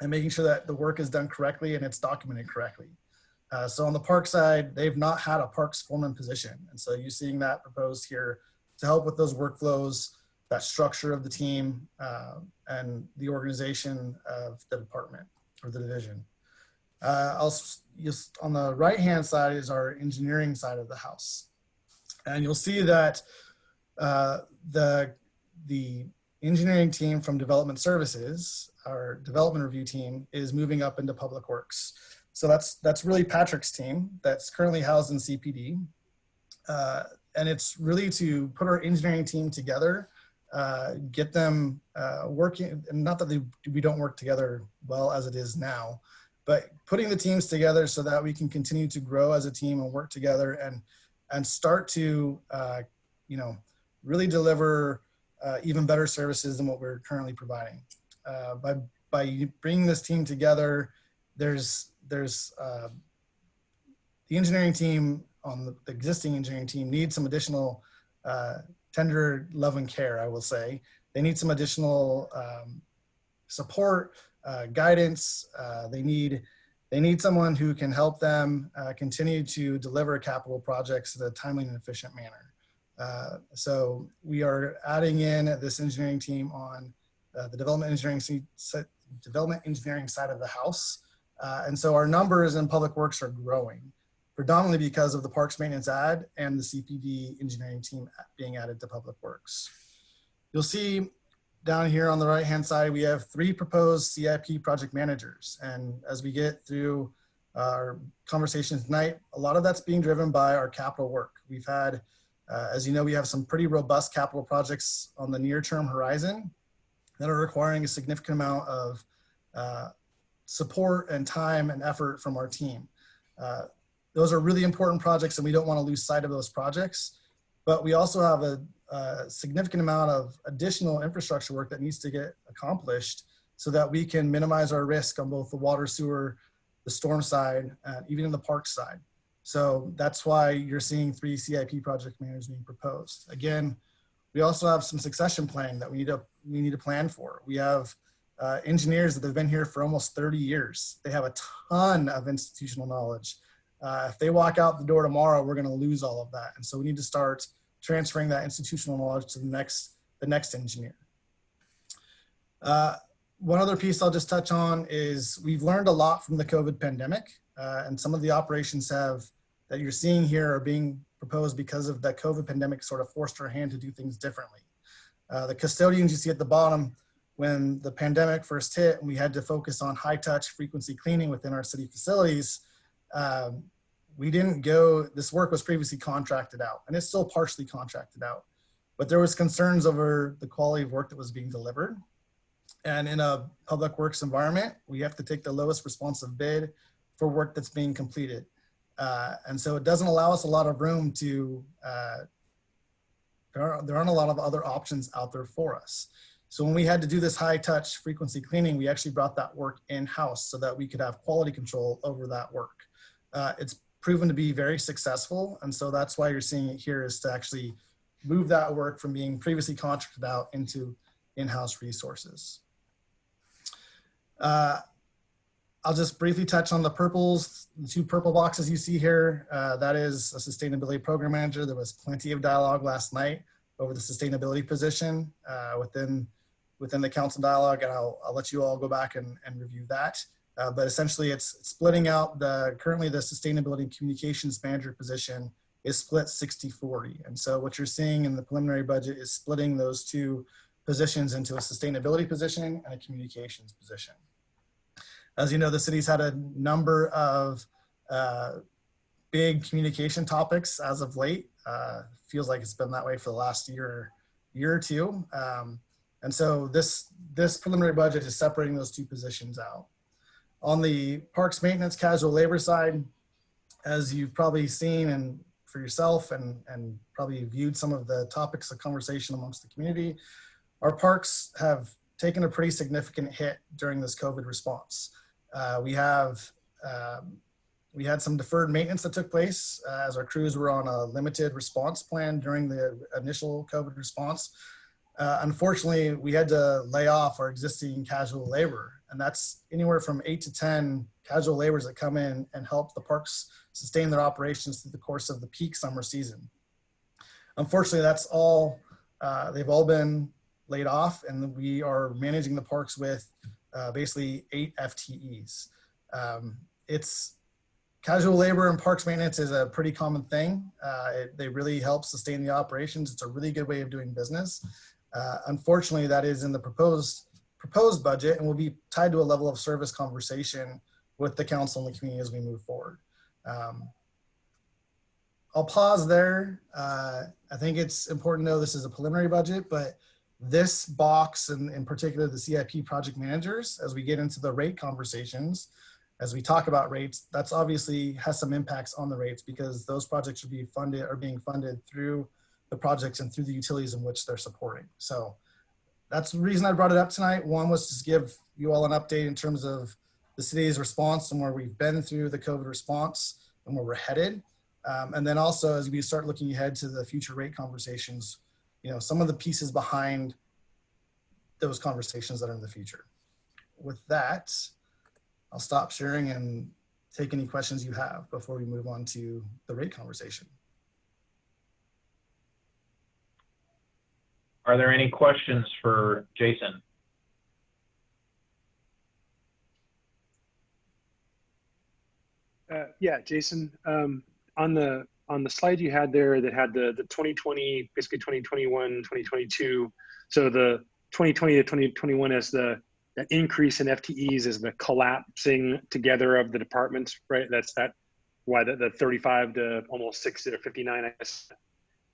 and making sure that the work is done correctly and it's documented correctly. So on the park side, they've not had a parks foreman position. And so you're seeing that proposed here to help with those workflows, that structure of the team, and the organization of the department or the division. Just on the right-hand side is our engineering side of the house. And you'll see that the engineering team from development services, our development review team, is moving up into public works. So that's really Patrick's team that's currently housed in CPD. And it's really to put our engineering team together, get them working, and not that we don't work together well as it is now, but putting the teams together so that we can continue to grow as a team and work together and start to, really deliver even better services than what we're currently providing. By bringing this team together, there's the engineering team on the existing engineering team needs some additional tender love and care, I will say. They need some additional support, guidance. They need someone who can help them continue to deliver capital projects in a timely and efficient manner. So we are adding in this engineering team on the development engineering side of the house. And so our numbers in public works are growing, predominantly because of the parks maintenance ad and the CPD engineering team being added to public works. You'll see down here on the right-hand side, we have 3 proposed CIP project managers. And as we get through our conversations tonight, a lot of that's being driven by our capital work. We've had, as you know, we have some pretty robust capital projects on the near-term horizon that are requiring a significant amount of support and time and effort from our team. Those are really important projects and we don't want to lose sight of those projects, but we also have a significant amount of additional infrastructure work that needs to get accomplished so that we can minimize our risk on both the water, sewer, the storm side, and even in the park side. So that's why you're seeing 3 CIP project managers being proposed. Again, we also have some succession planning that we need to plan for. We have engineers that have been here for almost 30 years. They have a ton of institutional knowledge. If they walk out the door tomorrow, we're going to lose all of that. And so we need to start transferring that institutional knowledge to the next engineer. One other piece I'll just touch on is we've learned a lot from the COVID pandemic, and some of the operations that you're seeing here are being proposed because of that COVID pandemic sort of forced our hand to do things differently. The custodians you see at the bottom, when the pandemic first hit and we had to focus on high touch frequency cleaning within our city facilities, we didn't go, this work was previously contracted out and it's still partially contracted out, but there was concerns over the quality of work that was being delivered. And in a public works environment, we have to take the lowest responsive bid for work that's being completed. And so it doesn't allow us a lot of room to, there aren't a lot of other options out there for us. So when we had to do this high touch frequency cleaning, we actually brought that work in-house so that we could have quality control over that work. It's proven to be very successful. And so that's why you're seeing it here, is to actually move that work from being previously contracted out into in-house resources. I'll just briefly touch on the purples, the 2 purple boxes you see here. That is a sustainability program manager. There was plenty of dialogue last night over the sustainability position within the council dialogue, and I'll let you all go back and review that. But essentially it's splitting out currently the sustainability communications manager position is split 60-40. And so what you're seeing in the preliminary budget is splitting those 2 positions into a sustainability position and a communications position. As you know, the city's had a number of big communication topics as of late. Feels like it's been that way for the last year or 2. And so this preliminary budget is separating those 2 positions out. On the parks maintenance casual labor side, as you've probably seen and for yourself and probably viewed some of the topics of conversation amongst the community, our parks have taken a pretty significant hit during this COVID response. We had some deferred maintenance that took place as our crews were on a limited response plan during the initial COVID response. Unfortunately, we had to lay off our existing casual labor, and that's anywhere from 8 to 10 casual laborers that come in and help the parks sustain their operations through the course of the peak summer season. Unfortunately, that's all, they've all been laid off, and we are managing the parks with basically 8 FTEs. Casual labor and parks maintenance is a pretty common thing. They really help sustain the operations. It's a really good way of doing business. Unfortunately, that is in the proposed budget and will be tied to a level of service conversation with the council and the community as we move forward. I'll pause there. I think it's important to know this is a preliminary budget, but this box, and in particular the CIP project managers, as we get into the rate conversations, as we talk about rates, that's obviously has some impacts on the rates because those projects should be funded or being funded through the projects and through the utilities in which they're supporting. So that's the reason I brought it up tonight. One was to give you all an update in terms of the city's response and where we've been through the COVID response and where we're headed. And then also as we start looking ahead to the future rate conversations, some of the pieces behind those conversations that are in the future. With that, I'll stop sharing and take any questions you have before we move on to the rate conversation. Are there any questions for Jason? Yeah, Jason, on the slide you had there that had the 2020, basically 2021, 2022. So the 2020 to 2021 as the increase in FTEs is the collapsing together of the departments, right? That's why the 35 to almost 60 or 59, I guess,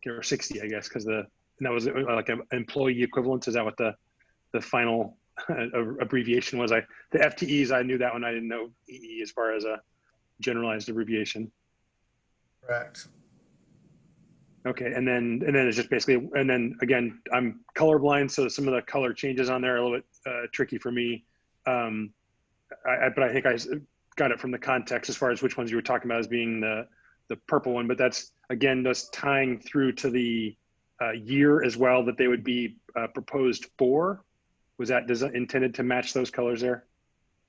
or 60, I guess, because that was like an employee equivalent. Is that what the final abbreviation was? The FTEs, I knew that one. I didn't know EE as far as a generalized abbreviation. Correct. Okay, and then it's just basically, and then again, I'm colorblind, so some of the color changes on there are a little bit tricky for me. But I think I got it from the context as far as which ones you were talking about as being the purple one. But that's again just tying through to the year as well that they would be proposed for. Was that intended to match those colors there?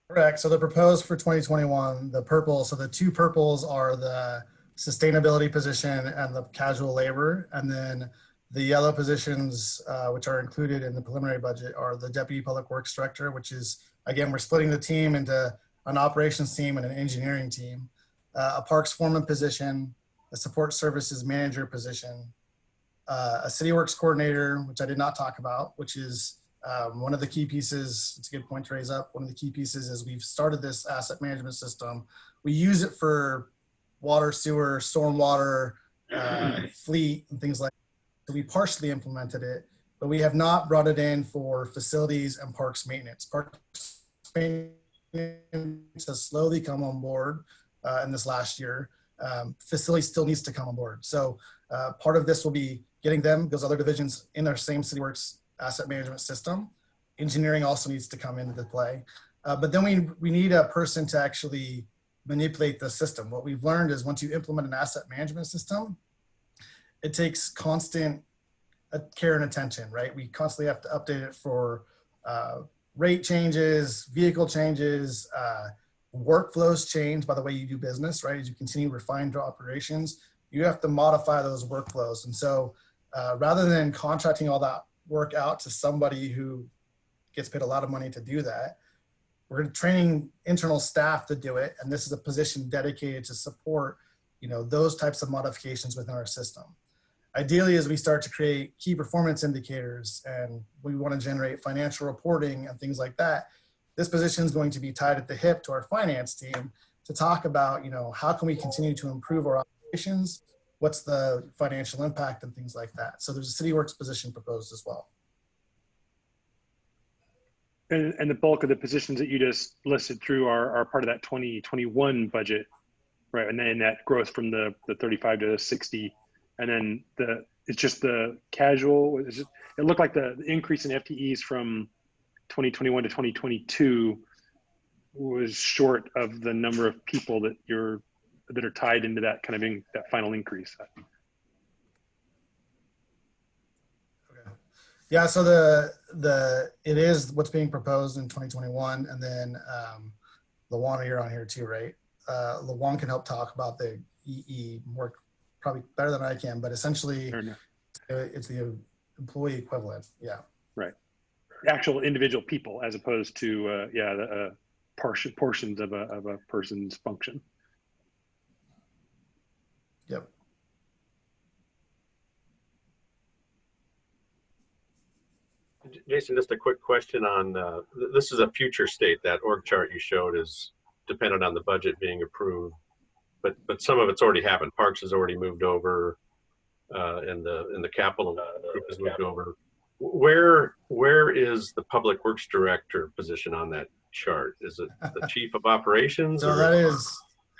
Correct. So the proposed for 2021, the purple. So the two purples are the sustainability position and the casual labor, and then the yellow positions, which are included in the preliminary budget, are the deputy public works director, which is, again, we're splitting the team into an operations team and an engineering team, a parks foreman position, a support services manager position, a city works coordinator, which I did not talk about, which is one of the key pieces. It's a good point to raise up. One of the key pieces is we've started this asset management system. We use it for water, sewer, stormwater, fleet, and things like that. So we partially implemented it, but we have not brought it in for facilities and parks maintenance. Parks maintenance has slowly come on board in this last year. Facility still needs to come on board. So part of this will be getting those other divisions in our same city works asset management system. Engineering also needs to come into play. But then we need a person to actually manipulate the system. What we've learned is once you implement an asset management system, it takes constant care and attention, right? We constantly have to update it for rate changes, vehicle changes, workflows change by the way you do business, right? As you continue to refine your operations, you have to modify those workflows. And so rather than contracting all that work out to somebody who gets paid a lot of money to do that, we're training internal staff to do it. And this is a position dedicated to support, those types of modifications within our system. Ideally, as we start to create key performance indicators and we want to generate financial reporting and things like that, this position is going to be tied at the hip to our finance team to talk about, how can we continue to improve our operations? What's the financial impact and things like that. So there's a city works position proposed as well. And the bulk of the positions that you just listed through are part of that 2021 budget, right? And then that growth from the 35 to 60, and then it's just the casual. It looked like the increase in FTEs from 2021 to 2022 was short of the number of people that are tied into that kind of that final increase. Okay. Yeah, so it is what's being proposed in 2021, and then Lawana, you're on here too, right? Lawan can help talk about the EE more, probably better than I can, but essentially it's the employee equivalent. Yeah. Right. Actual individual people as opposed to portions of a person's function. Yep. Jason, just a quick question on, this is a future state. That org chart you showed is dependent on the budget being approved, but some of it's already happened. Parks has already moved over, and the capital group has moved over. Where is the public works director position on that chart? Is it the chief of operations? So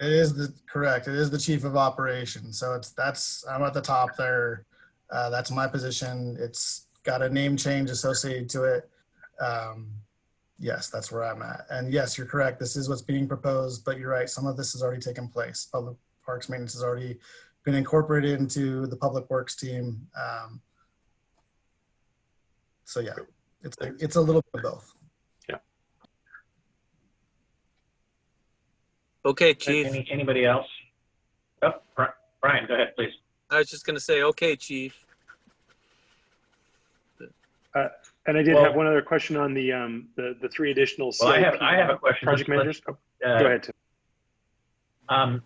it is correct. It is the chief of operations. So I'm at the top there. That's my position. It's got a name change associated to it. Yes, that's where I'm at. And yes, you're correct. This is what's being proposed, but you're right. Some of this has already taken place. Public Parks Maintenance has already been incorporated into the Public Works team. So yeah, it's a little bit of both. Yeah. Okay, Chief. Anybody else? Oh, Brian, go ahead, please. I was just going to say, okay, Chief. And I did have one other question on the three additional Well, CIP I have a question. project managers. Go ahead, Tim.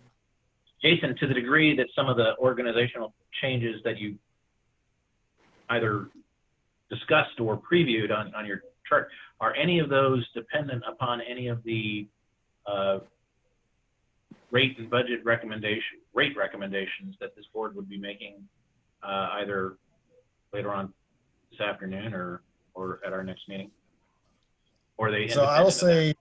Jason, to the degree that some of the organizational changes that you either discussed or previewed on your chart, are any of those dependent upon any of the rate and budget rate recommendations that this board would be making either later on this afternoon or at our next meeting? Or are they so I will say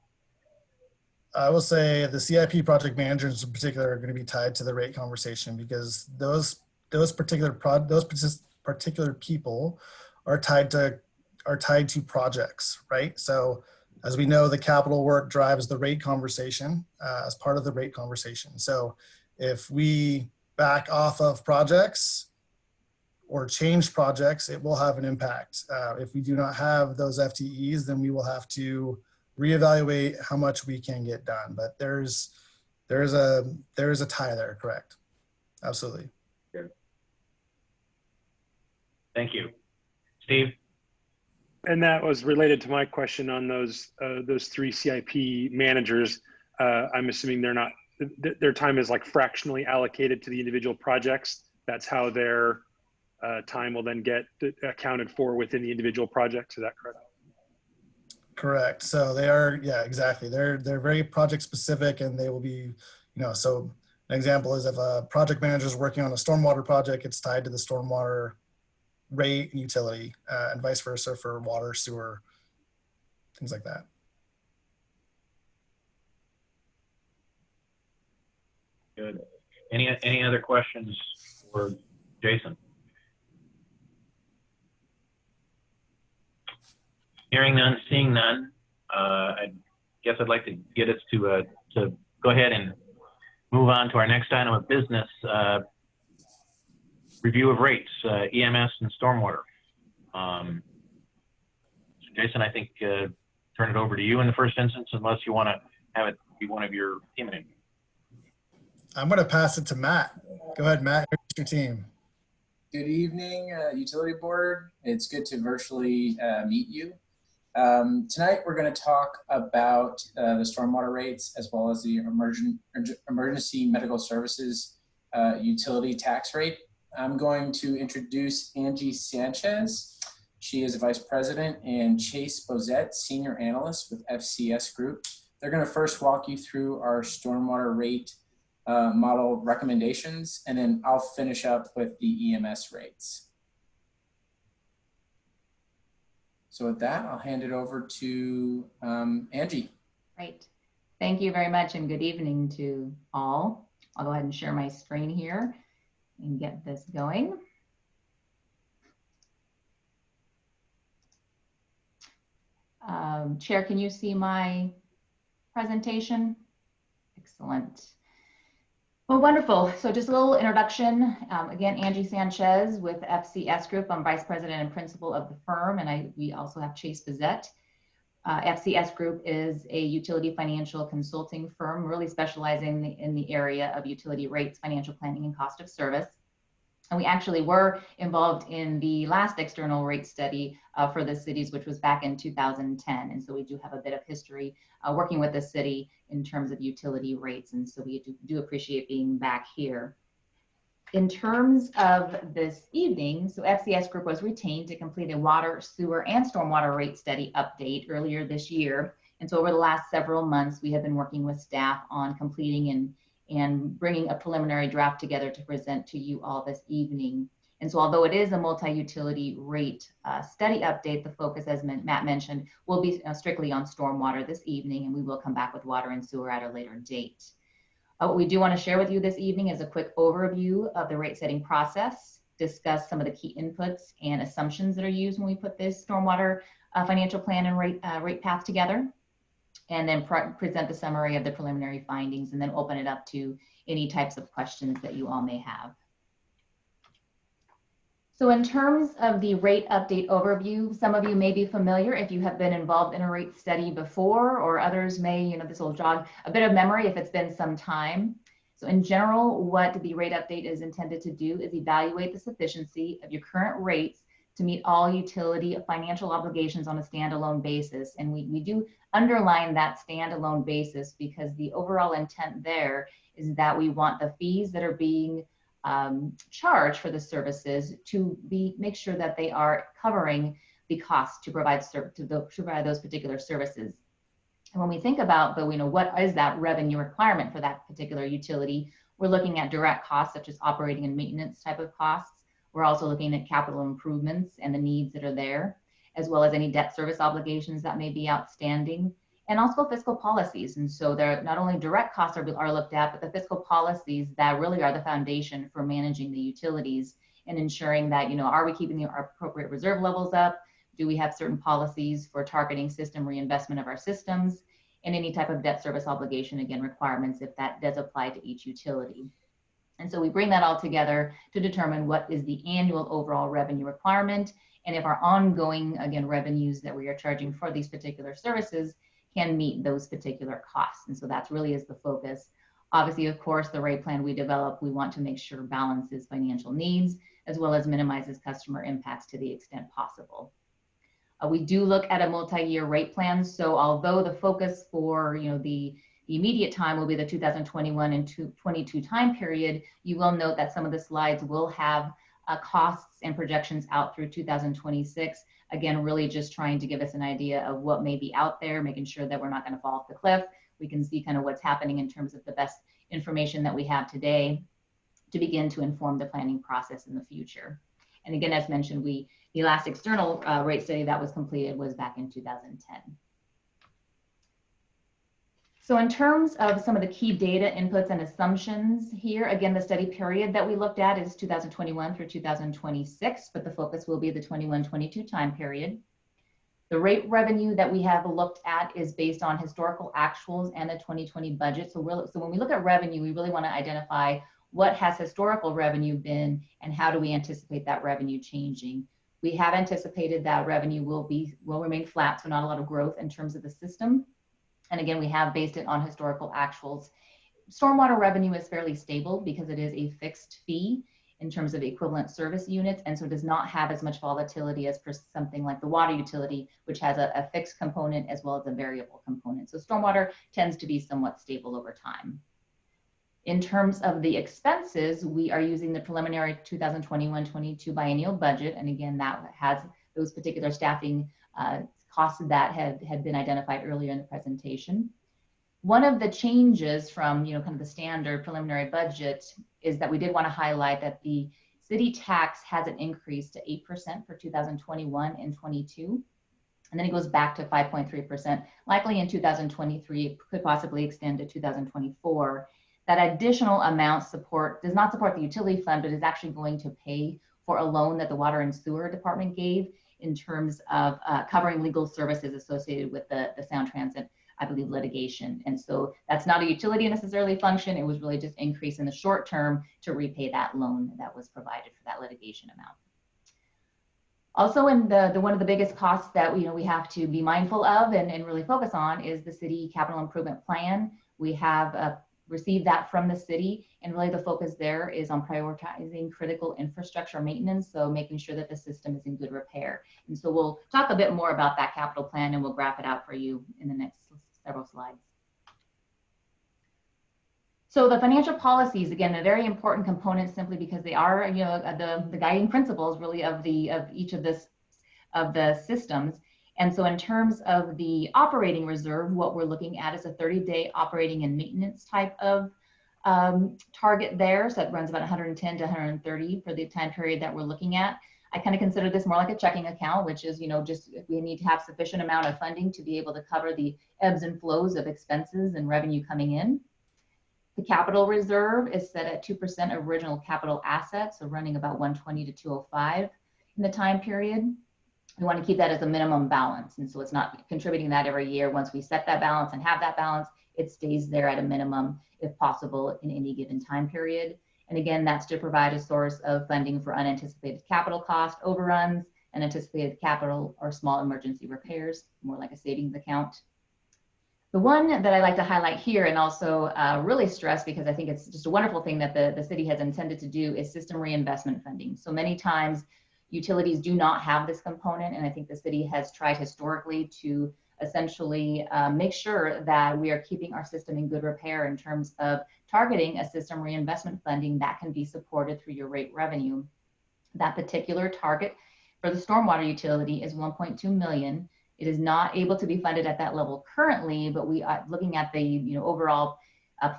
the CIP project managers in particular are going to be tied to the rate conversation, because those particular people are tied to projects, right? So as we know, the capital work drives the rate conversation as part of the rate conversation. So if we back off of projects or change projects, it will have an impact. If we do not have those FTEs, then we will have to reevaluate how much we can get done. But there is a tie there, correct? Absolutely. Good. Thank you. Steve? And that was related to my question on those three CIP managers. I'm assuming their time is like fractionally allocated to the individual projects. That's how their time will then get accounted for within the individual projects. Is that correct? Correct. So they are, yeah, exactly. They're very project specific, and they will be, so an example is if a project manager is working on a stormwater project, it's tied to the stormwater rate and utility, and vice versa for water, sewer, things like that. Good. Any other questions for Jason? Hearing none, seeing none, I guess I'd like to get us to go ahead and move on to our next item of business, review of rates, EMS and stormwater. So Jason, I think turn it over to you in the first instance, unless you want to have it be one of your team members. I'm going to pass it to Matt. Go ahead, Matt. Here's your team. Good evening, Utility Board. It's good to virtually meet you. Tonight, we're going to talk about the stormwater rates as well as the emergency medical services utility tax rate. I'm going to introduce Angie Sanchez. She is a Vice President, and Chase Bozette, Senior Analyst with FCS Group. They're going to first walk you through our stormwater rate model recommendations, and then I'll finish up with the EMS rates. So with that, I'll hand it over to Angie. Great. Thank you very much, and good evening to all. I'll go ahead and share my screen here and get this going. Chair, can you see my presentation? Excellent. Well, wonderful. So just a little introduction. Again, Angie Sanchez with FCS Group. I'm Vice President and Principal of the firm, and we also have Chase Bizette. FCS Group is a utility financial consulting firm, really specializing in the area of utility rates, financial planning, and cost of service. And we actually were involved in the last external rate study for the cities, which was back in 2010. And so we do have a bit of history working with the city in terms of utility rates. And so we do appreciate being back here. In terms of this evening, so FCS Group was retained to complete a water, sewer, and stormwater rate study update earlier this year. And so over the last several months, we have been working with staff on completing and bringing a preliminary draft together to present to you all this evening. And so although it is a multi-utility rate study update, the focus, as Matt mentioned, will be strictly on stormwater this evening, and we will come back with water and sewer at a later date. What we do want to share with you this evening is a quick overview of the rate setting process, discuss some of the key inputs and assumptions that are used when we put this stormwater financial plan and rate path together, and then present the summary of the preliminary findings, and then open it up to any types of questions that you all may have. So in terms of the rate update overview, some of you may be familiar if you have been involved in a rate study before, or others may, this will jog a bit of memory if it's been some time. So in general, what the rate update is intended to do is evaluate the sufficiency of your current rates to meet all utility financial obligations on a standalone basis. And we do underline that standalone basis because the overall intent there is that we want the fees that are being charged for the services to make sure that they are covering the cost to provide those particular services. And when we think about what is that revenue requirement for that particular utility, we're looking at direct costs such as operating and maintenance type of costs. We're also looking at capital improvements and the needs that are there, as well as any debt service obligations that may be outstanding, and also fiscal policies. And so there not only direct costs are looked at, but the fiscal policies that really are the foundation for managing the utilities and ensuring that, are we keeping our appropriate reserve levels up? Do we have certain policies for targeting system reinvestment of our systems? And any type of debt service obligation, again, requirements if that does apply to each utility. And so we bring that all together to determine what is the annual overall revenue requirement, and if our ongoing, again, revenues that we are charging for these particular services can meet those particular costs. And so that's really is the focus. Obviously, of course, the rate plan we develop, we want to make sure balances financial needs as well as minimizes customer impacts to the extent possible. We do look at a multi-year rate plan. So although the focus for the immediate time will be the 2021 and 2022 time period, you will note that some of the slides will have costs and projections out through 2026. Again, really just trying to give us an idea of what may be out there, making sure that we're not going to fall off the cliff. We can see kind of what's happening in terms of the best information that we have today to begin to inform the planning process in the future. And again, as mentioned, the last external rate study that was completed was back in 2010. So in terms of some of the key data inputs and assumptions here, again, the study period that we looked at is 2021 through 2026, but the focus will be the 21-22 time period. The rate revenue that we have looked at is based on historical actuals and the 2020 budget. So when we look at revenue, we really want to identify what has historical revenue been and how do we anticipate that revenue changing. We have anticipated that revenue will remain flat, so not a lot of growth in terms of the system. And again, we have based it on historical actuals. Stormwater revenue is fairly stable because it is a fixed fee in terms of equivalent service units, and so does not have as much volatility as for something like the water utility, which has a fixed component as well as a variable component. So stormwater tends to be somewhat stable over time. In terms of the expenses, we are using the preliminary 2021-22 biennial budget, and again, that has those particular staffing costs that had been identified earlier in the presentation. One of the changes from kind of the standard preliminary budget is that we did want to highlight that the city tax hasn't increased to 8% for 2021 and 22, and then it goes back to 5.3%, likely in 2023. It could possibly extend to 2024. That additional amount does not support the utility fund, but is actually going to pay for a loan that the Water and Sewer Department gave in terms of covering legal services associated with the Sound Transit, I believe, litigation. And so that's not a utility necessarily function. It was really just increase in the short term to repay that loan that was provided for that litigation amount. Also, in the one of the biggest costs that we have to be mindful of and really focus on is the city capital improvement plan. We have received that from the city, and really the focus there is on prioritizing critical infrastructure maintenance, so making sure that the system is in good repair. And so we'll talk a bit more about that capital plan, and we'll graph it out for you in the next several slides. So the financial policies, again, a very important component simply because they are, the guiding principles really of each of the systems. And so in terms of the operating reserve, what we're looking at is a 30-day operating and maintenance type of target there. So it runs about 110 to 130 for the time period that we're looking at. I kind of consider this more like a checking account, which is, just if we need to have sufficient amount of funding to be able to cover the ebbs and flows of expenses and revenue coming in. The capital reserve is set at 2% of original capital assets, so running about 120 to 205 in the time period. We want to keep that as a minimum balance, and so it's not contributing that every year. Once we set that balance and have that balance, it stays there at a minimum if possible in any given time period. And again, that's to provide a source of funding for unanticipated capital cost overruns, unanticipated capital or small emergency repairs, more like a savings account. The one that I like to highlight here and also really stress, because I think it's just a wonderful thing that the city has intended to do, is system reinvestment funding. So many times utilities do not have this component, and I think the city has tried historically to essentially make sure that we are keeping our system in good repair in terms of targeting a system reinvestment funding that can be supported through your rate revenue. That particular target for the stormwater utility is 1.2 million. It is not able to be funded at that level currently, but we are looking at the overall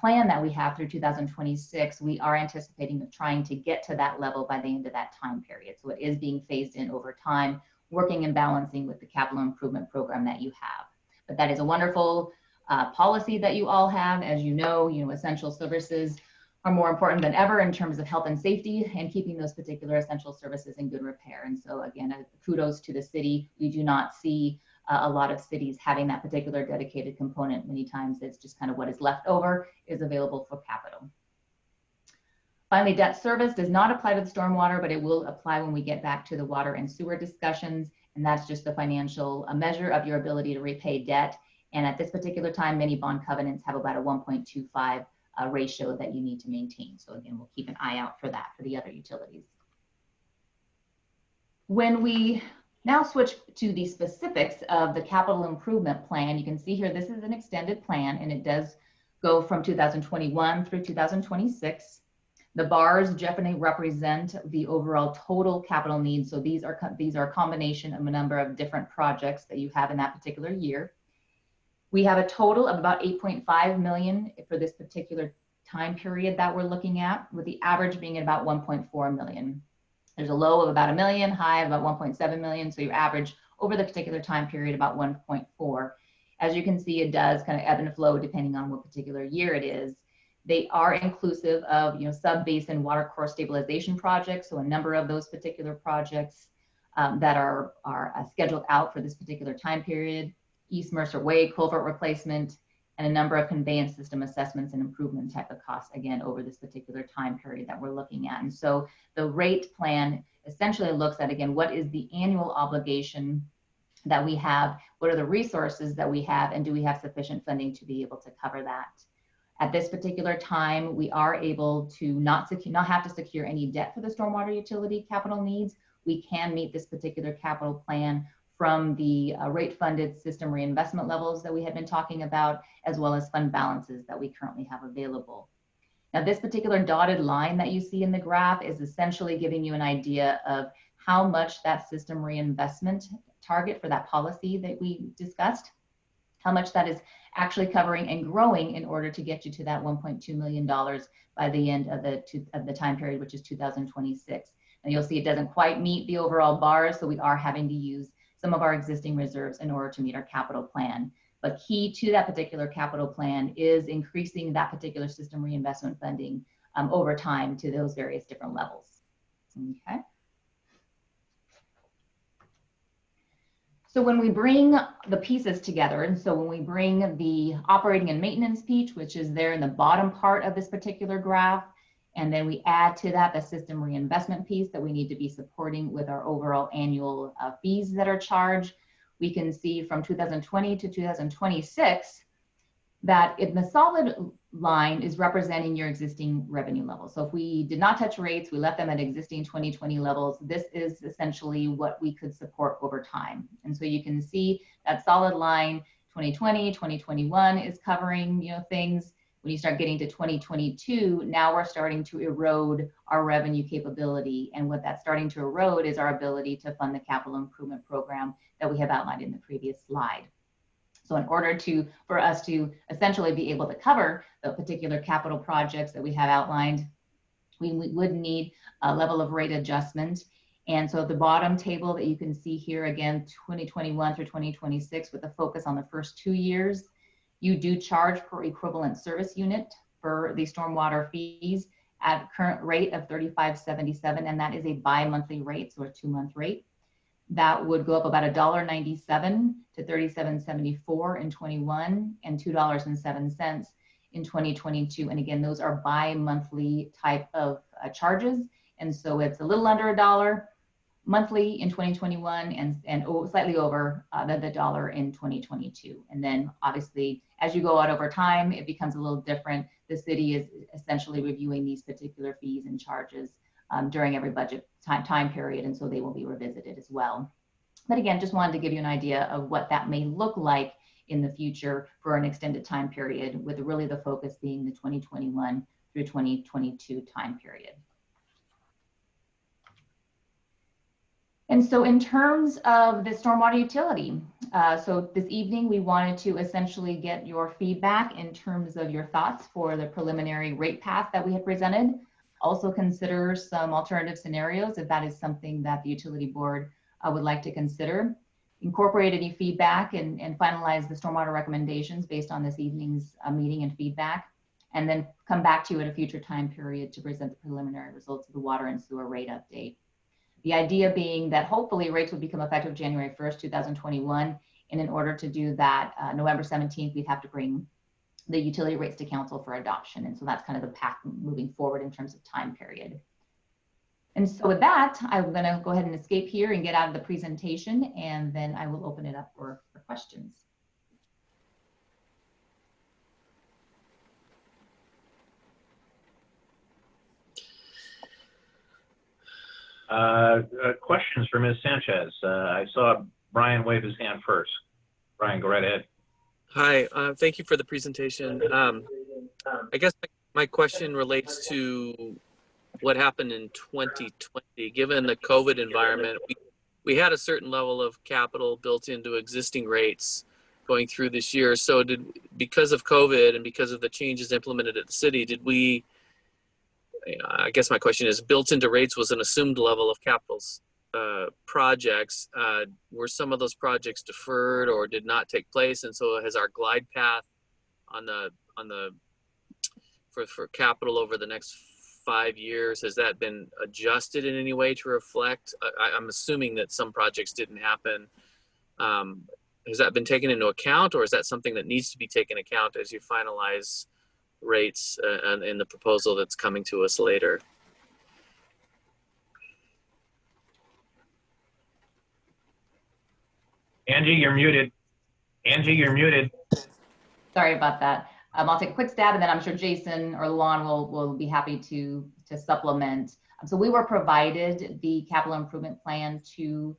plan that we have through 2026. We are anticipating trying to get to that level by the end of that time period. So it is being phased in over time, working and balancing with the capital improvement program that you have. But that is a wonderful policy that you all have. As you know, essential services are more important than ever in terms of health and safety and keeping those particular essential services in good repair. And so again, kudos to the city. We do not see a lot of cities having that particular dedicated component. Many times it's just kind of what is left over is available for capital. Finally, debt service does not apply to the stormwater, but it will apply when we get back to the water and sewer discussions. And that's just the financial measure of your ability to repay debt. And at this particular time, many bond covenants have about a 1.25 ratio that you need to maintain. So again, we'll keep an eye out for that for the other utilities. When we now switch to the specifics of the capital improvement plan, you can see here, this is an extended plan and it does go from 2021 through 2026. The bars definitely represent the overall total capital needs. So these are a combination of a number of different projects that you have in that particular year. We have a total of about 8.5 million for this particular time period that we're looking at, with the average being at about 1.4 million. There's a low of about $1 million, high of about 1.7 million. So your average over the particular time period about 1.4. As you can see, it does kind of ebb and flow depending on what particular year it is. They are inclusive of sub-basin water course stabilization projects. So a number of those particular projects that are scheduled out for this particular time period. East Mercer Way culvert replacement, and a number of conveyance system assessments and improvement type of costs, again, over this particular time period that we're looking at. And so the rate plan essentially looks at, again, what is the annual obligation that we have, what are the resources that we have, and do we have sufficient funding to be able to cover that? At this particular time, we are able to not have to secure any debt for the stormwater utility capital needs. We can meet this particular capital plan from the rate-funded system reinvestment levels that we had been talking about, as well as fund balances that we currently have available. Now, this particular dotted line that you see in the graph is essentially giving you an idea of how much that system reinvestment target for that policy that we discussed, how much that is actually covering and growing in order to get you to that $1.2 million by the end of the time period, which is 2026. And you'll see it doesn't quite meet the overall bars, so we are having to use some of our existing reserves in order to meet our capital plan. But key to that particular capital plan is increasing that particular system reinvestment funding over time to those various different levels. Okay. So when we bring the pieces together, and so when we bring the operating and maintenance piece, which is there in the bottom part of this particular graph, and then we add to that the system reinvestment piece that we need to be supporting with our overall annual fees that are charged, we can see from 2020 to 2026 that in the solid line is representing your existing revenue level. So if we did not touch rates, we left them at existing 2020 levels, this is essentially what we could support over time. And so you can see that solid line 2020, 2021 is covering, things. When you start getting to 2022, now we're starting to erode our revenue capability. And what that's starting to erode is our ability to fund the capital improvement program that we have outlined in the previous slide. So in order for us to essentially be able to cover the particular capital projects that we have outlined, we would need a level of rate adjustment. And so the bottom table that you can see here, again, 2021 through 2026 with a focus on the first 2 years, you do charge per equivalent service unit for the stormwater fees at current rate of $35.77, and that is a bi-monthly rate, so a 2-month rate. That would go up about $1.97 to $37.74 in 21 and $2.07 in 2022. And again, those are bi-monthly type of charges. And so it's a little under $1 monthly in 2021 and slightly over the dollar in 2022. And then obviously, as you go out over time, it becomes a little different. The city is essentially reviewing these particular fees and charges during every budget time period, and so they will be revisited as well. But again, just wanted to give you an idea of what that may look like in the future for an extended time period, with really the focus being the 2021 through 2022 time period. And so in terms of the stormwater utility, so this evening we wanted to essentially get your feedback in terms of your thoughts for the preliminary rate path that we had presented. Also consider some alternative scenarios if that is something that the utility board would like to consider. Incorporate any feedback and finalize the stormwater recommendations based on this evening's meeting and feedback, and then come back to you at a future time period to present the preliminary results of the water and sewer rate update. The idea being that hopefully rates would become effective January 1st, 2021. And in order to do that, November 17th, we'd have to bring the utility rates to council for adoption. And so that's kind of the path moving forward in terms of time period. And so with that, I'm going to go ahead and escape here and get out of the presentation, and then I will open it up for questions. Questions for Ms. Sanchez. I saw Brian wave his hand first. Brian, go right ahead. Hi, thank you for the presentation. I guess my question relates to what happened in 2020. Given the COVID environment, we had a certain level of capital built into existing rates going through this year. So because of COVID and because of the changes implemented at the city, did we, I guess my question is, built into rates was an assumed level of capital's projects. Were some of those projects deferred or did not take place? And so has our glide path for capital over the next 5 years, has that been adjusted in any way to reflect? I'm assuming that some projects didn't happen. Has that been taken into account, or is that something that needs to be taken into account as you finalize rates in the proposal that's coming to us later? Angie, you're muted. Angie, you're muted. Sorry about that. I'll take a quick stab, and then I'm sure Jason or Luan will be happy to supplement. So we were provided the capital improvement plan to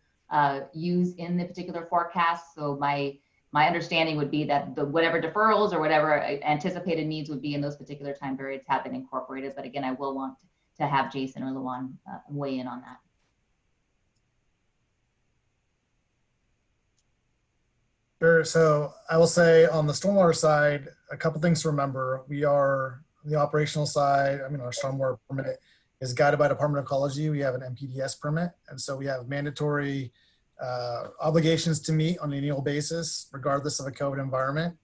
use in the particular forecast. So my understanding would be that whatever deferrals or whatever anticipated needs would be in those particular time periods have been incorporated. But again, I will want to have Jason or Luan weigh in on that. Sure. So I will say on the stormwater side, a couple things to remember. We are the operational side. I mean, our stormwater permit is guided by Department of Ecology. We have an MPDS permit. And so we have mandatory obligations to meet on an annual basis, regardless of a COVID environment.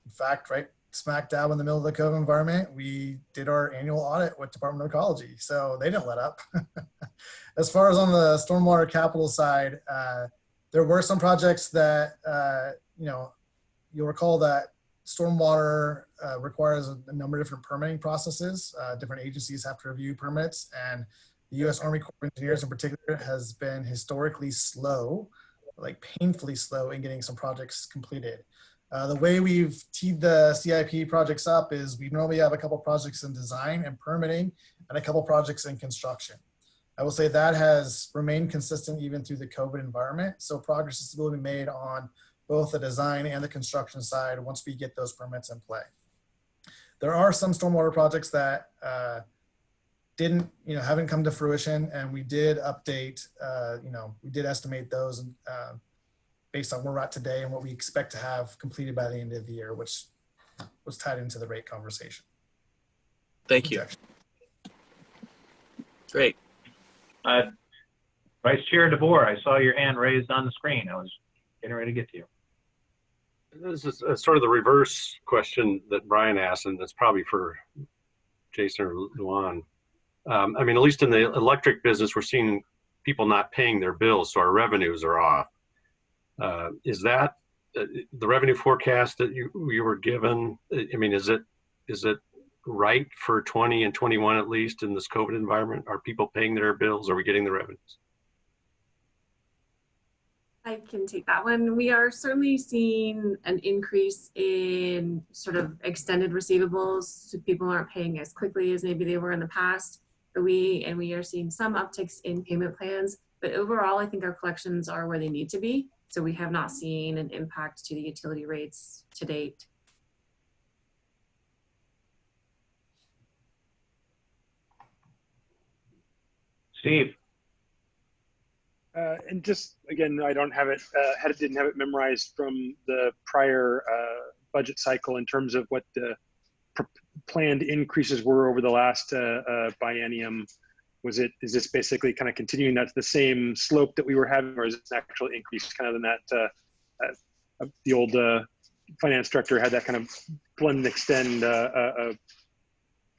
In fact, right smack dab in the middle of the COVID environment, we did our annual audit with Department of Ecology. So they didn't let up. As far as on the stormwater capital side, there were some projects that, you'll recall that stormwater requires a number of different permitting processes. Different agencies have to review permits, and the U.S. Army Corps of Engineers in particular has been historically slow, like painfully slow in getting some projects completed. The way we've teed the CIP projects up is we normally have a couple projects in design and permitting and a couple projects in construction. I will say that has remained consistent even through the COVID environment. So progress is still being made on both the design and the construction side once we get those permits in play. There are some stormwater projects that haven't come to fruition, and we did update, we did estimate those based on where we're at today and what we expect to have completed by the end of the year, which was tied into the rate conversation. Thank you. Great. Vice Chair DeVore, I saw your hand raised on the screen. I was getting ready to get to you. This is sort of the reverse question that Brian asked, and that's probably for Jason or Luan. I mean, at least in the electric business, we're seeing people not paying their bills, so our revenues are off. Is that the revenue forecast that you were given? I mean, is it right for 20 and 21, at least in this COVID environment? Are people paying their bills? Are we getting the revenues? I can take that one. We are certainly seeing an increase in sort of extended receivables. So people aren't paying as quickly as maybe they were in the past. But we are seeing some upticks in payment plans. But overall, I think our collections are where they need to be. So we have not seen an impact to the utility rates to date. Steve. And just again, I don't have it. Didn't have it memorized from the prior budget cycle in terms of what the planned increases were over the last biennium. Is this basically kind of continuing at the same slope that we were having, or is it an actual increase kind of in that the old finance director had that kind of blend and extend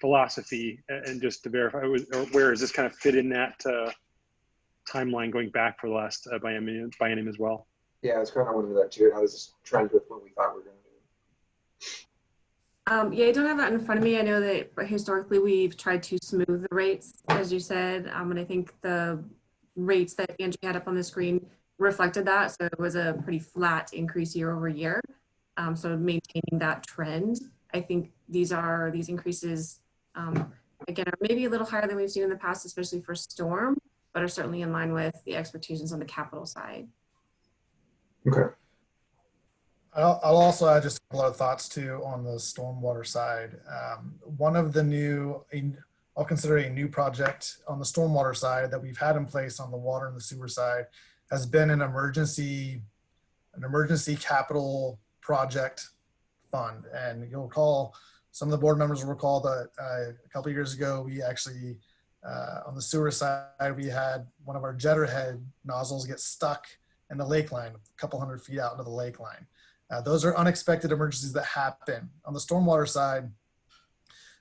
philosophy? And just to verify, or where does this kind of fit in that timeline going back for the last biennium as well? Yeah, it's kind of wondering that too. How does this trend with what we thought we were going to do? Yeah, I don't have that in front of me. I know that historically we've tried to smooth the rates, as you said, and I think the rates that Angie had up on the screen reflected that. So it was a pretty flat increase year over year. So maintaining that trend, I think these increases, again, are maybe a little higher than we've seen in the past, especially for storm, but are certainly in line with the expectations on the capital side. Okay. I'll also add just a lot of thoughts too on the stormwater side. One of the I'll consider a new project on the stormwater side that we've had in place on the water and the sewer side has been an emergency capital project fund. And you'll recall, some of the board members will recall that a couple of years ago, we actually, on the sewer side, we had one of our jetter head nozzles get stuck in the lake line, a couple hundred feet out into the lake line. Those are unexpected emergencies that happen. On the stormwater side,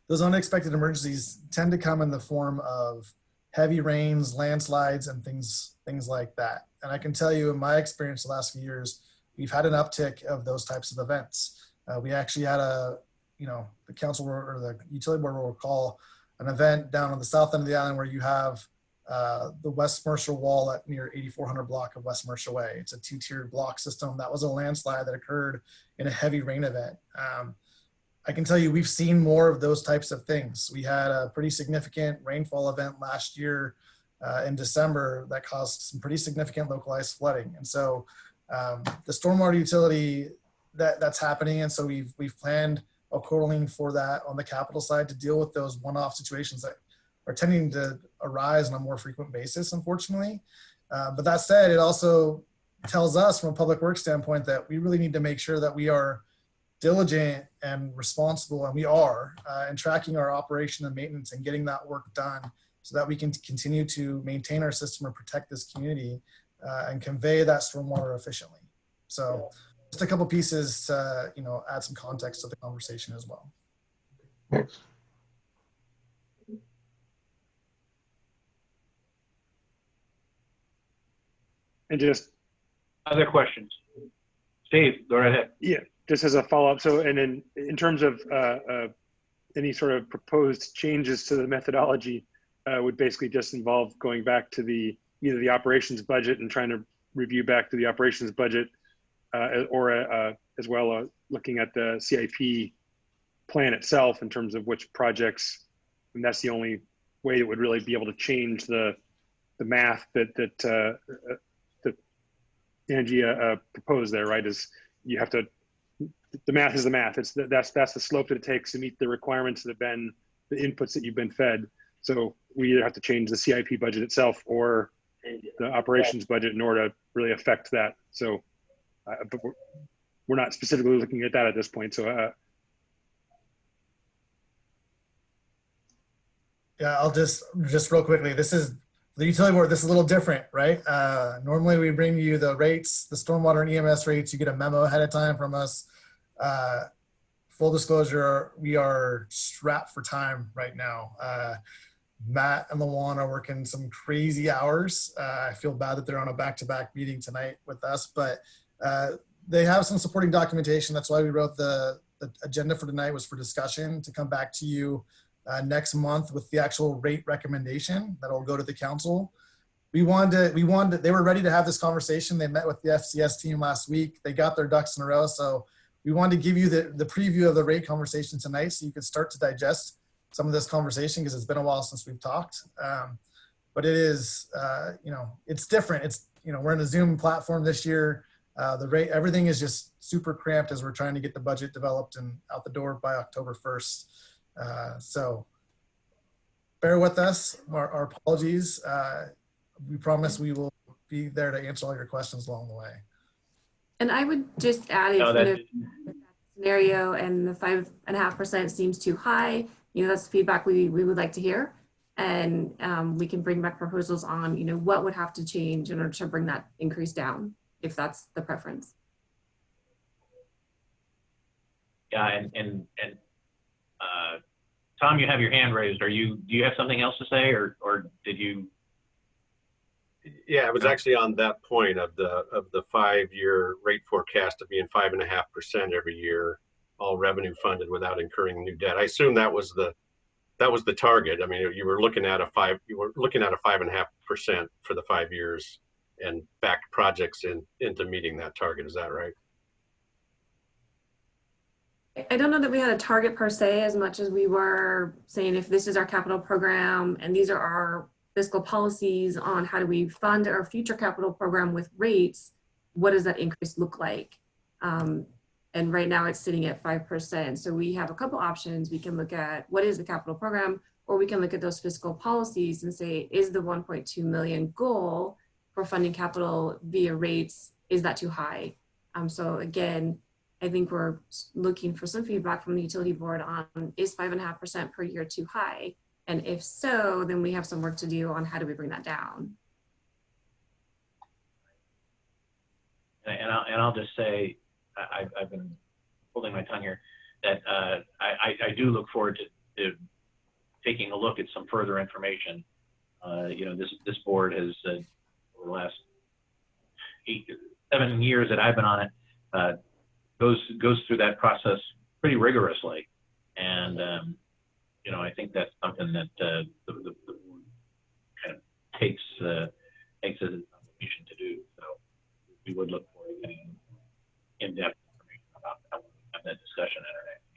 those unexpected emergencies tend to come in the form of heavy rains, landslides, and things like that. And I can tell you, in my experience the last few years, we've had an uptick of those types of events. We actually had the council or the utility board will recall an event down on the south end of the island where you have the West Mercer wall at near 8400 block of West Mercer Way. It's a two-tiered block system. That was a landslide that occurred in a heavy rain event. I can tell you we've seen more of those types of things. We had a pretty significant rainfall event last year in December that caused some pretty significant localized flooding. And so the stormwater utility that's happening, and so we've planned accordingly for that on the capital side to deal with those one-off situations that are tending to arise on a more frequent basis, unfortunately. But that said, it also tells us from a public works standpoint that we really need to make sure that we are diligent and responsible, and we are, in tracking our operation and maintenance and getting that work done so that we can continue to maintain our system and protect this community and convey that stormwater efficiently. So just a couple pieces to add some context to the conversation as well. Thanks. And just Other questions? Steve, go right ahead. Yeah, just as a follow-up. So, and then in terms of any sort of proposed changes to the methodology, would basically just involve going back to either the operations budget and trying to review back to the operations budget, or as well looking at the CIP plan itself in terms of which projects, and that's the only way it would really be able to change the math that Angie proposed there, right? Is you have to, the math is the math. That's the slope that it takes to meet the requirements that have been the inputs that you've been fed. So we either have to change the CIP budget itself or the operations budget in order to really affect that. So but we're not specifically looking at that at this point. So yeah, I'll just real quickly. This is the utility board. This is a little different, right? Normally we bring you the rates, the stormwater and EMS rates. You get a memo ahead of time from us. Full disclosure, we are strapped for time right now. Matt and Lawan are working some crazy hours. I feel bad that they're on a back-to-back meeting tonight with us, but they have some supporting documentation. That's why we wrote the agenda for tonight was for discussion to come back to you next month with the actual rate recommendation that'll go to the council. They were ready to have this conversation. They met with the FCS team last week. They got their ducks in a row. So we wanted to give you the preview of the rate conversation tonight so you could start to digest some of this conversation because it's been a while since we've talked. But it is, it's different. It's, we're in a Zoom platform this year. The rate, everything is just super cramped as we're trying to get the budget developed and out the door by October 1st. So bear with us, our apologies. We promise we will be there to answer all your questions along the way. And I would just add, if that scenario and the 5.5% seems too high, that's feedback we would like to hear. And we can bring back proposals on, what would have to change in order to bring that increase down, if that's the preference. Yeah, and Tom, you have your hand raised. Do you have something else to say, or did you? Yeah, it was actually on that point of the 5-year rate forecast of being 5.5% every year, all revenue funded without incurring new debt. I assume that was the target. I mean, you were looking at a 5.5% for the 5 years and backed projects into meeting that target. Is that right? I don't know that we had a target per se, as much as we were saying, if this is our capital program and these are our fiscal policies on how do we fund our future capital program with rates, what does that increase look like? And right now it's sitting at 5%. So we have a couple options. We can look at what is the capital program, or we can look at those fiscal policies and say, is the 1.2 million goal for funding capital via rates, is that too high? So again, I think we're looking for some feedback from the utility board on, is 5.5% per year too high? And if so, then we have some work to do on how do we bring that down. And I'll just say, I've been holding my tongue here, that I do look forward to taking a look at some further information. This board has, over the last 7 years that I've been on it, goes through that process pretty rigorously, and I think that's something that the board kind of takes as an obligation to do. So we would look forward to getting in-depth information about that when we have that discussion at our next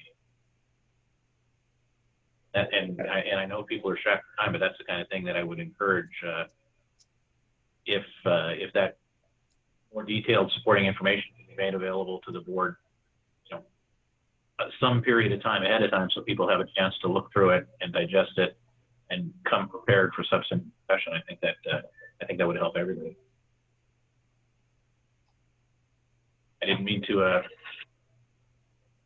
meeting. And I know people are strapped for time, but that's the kind of thing that I would encourage if that more detailed supporting information can be made available to the board, some period of time ahead of time, so people have a chance to look through it and digest it and come prepared for subsequent discussion. I think that would help everybody. I didn't mean to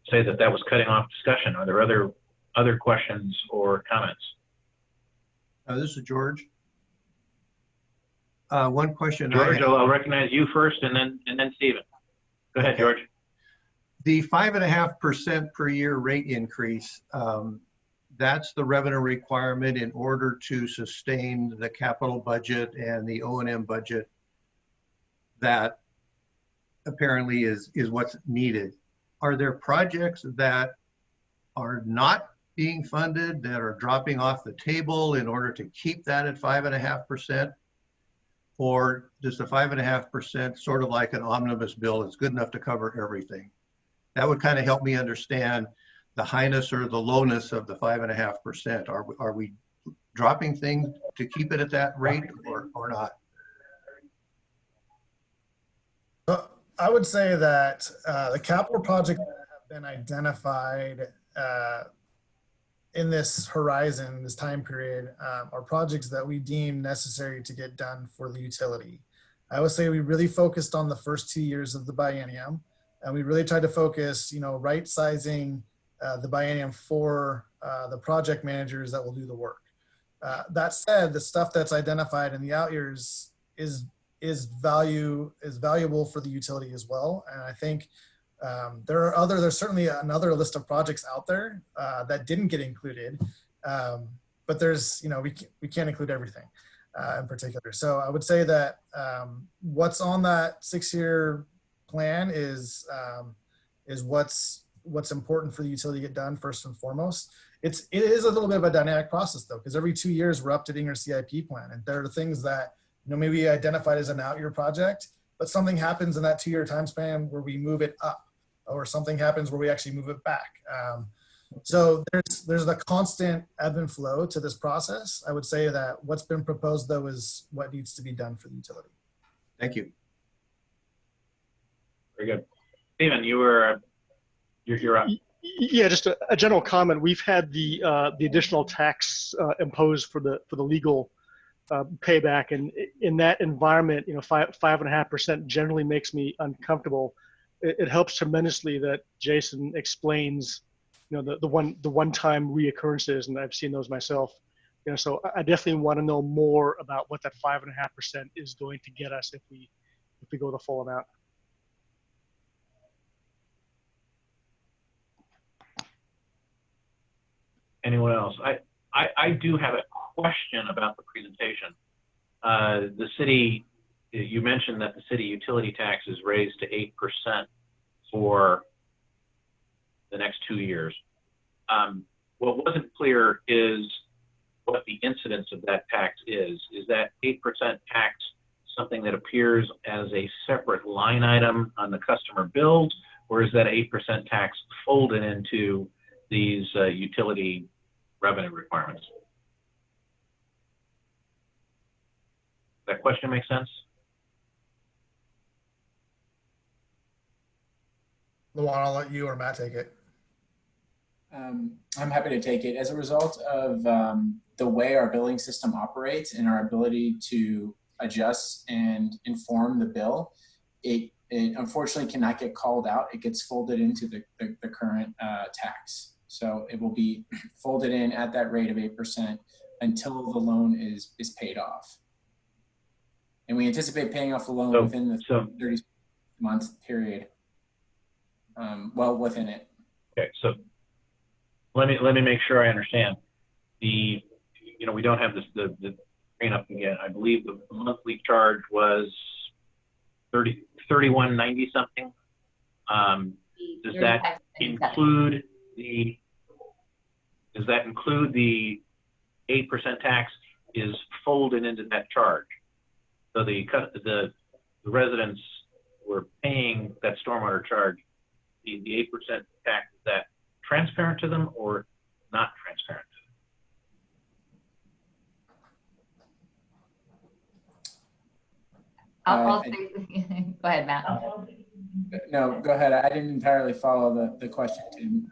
say that was cutting off discussion. Are there other questions or comments? This is George. One question. George, I'll recognize you first, and then Stephen. Go ahead, George. The 5.5% per year rate increase, that's the revenue requirement in order to sustain the capital budget and the O&M budget that apparently is what's needed. Are there projects that are not being funded, that are dropping off the table in order to keep that at 5.5%? Or does the 5.5% sort of like an omnibus bill is good enough to cover everything? That would kind of help me understand the highness or the lowness of the 5.5%. Are we dropping things to keep it at that rate or not? I would say that the capital projects that have been identified in this horizon, this time period, are projects that we deem necessary to get done for the utility. I would say we really focused on the first 2 years of the biennium, and we really tried to focus, right sizing the biennium for the project managers that will do the work. That said, the stuff that's identified in the out years is valuable for the utility as well. And I think there's certainly another list of projects out there that didn't get included, but there's, we can't include everything in particular. So I would say that what's on that 6-year plan is what's important for the utility to get done first and foremost. It is a little bit of a dynamic process though, because every 2 years we're updating our CIP plan, and there are things that maybe identified as an out-year project, but something happens in that 2-year time span where we move it up, or something happens where we actually move it back. So there's the constant ebb and flow to this process. I would say that what's been proposed though is what needs to be done for the utility. Thank you. Very good. Stephen, you're up. Yeah, just a general comment. We've had the additional tax imposed for the legal payback, and in that environment, 5.5% generally makes me uncomfortable. It helps tremendously that Jason explains, the one-time reoccurrences, and I've seen those myself. So I definitely want to know more about what that 5.5% is going to get us if we go the full amount. Anyone else? I do have a question about the presentation. The city, you mentioned that the city utility tax is raised to 8% for the next 2 years. What wasn't clear is what the incidence of that tax is. Is that 8% tax something that appears as a separate line item on the customer bills, or is that 8% tax folded into these utility revenue requirements? Does that question make sense? Luan, I'll let you or Matt take it. I'm happy to take it. As a result of the way our billing system operates and our ability to adjust and inform the bill, it unfortunately cannot get called out. It gets folded into the current tax. So it will be folded in at that rate of 8% until the loan is paid off. And we anticipate paying off the loan within the 30-month period. Well within it. Okay, so let me make sure I understand. We don't have the screen up again. I believe the monthly charge was $31.90 something. Does that include the 8% tax is folded into that charge? So the residents were paying that stormwater charge, the 8% tax, is that transparent to them or not transparent to them? Go ahead, Matt. No, go ahead. I didn't entirely follow the question, Tim.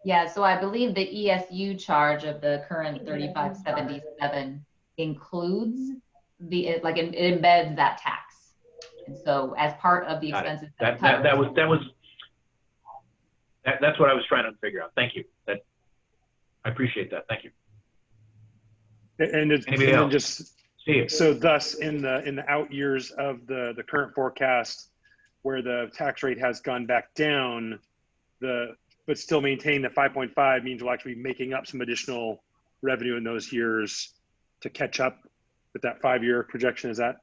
Yeah, so I believe the ESU charge of the current 3577 includes it embeds that tax. And so as part of the expenses that's what I was trying to figure out. Thank you. I appreciate that. Thank you. And Anybody else? Just Steve. So thus in the out years of the current forecast, where the tax rate has gone back down, but still maintain the 5.5 means we'll actually be making up some additional revenue in those years to catch up with that 5-year projection. Is that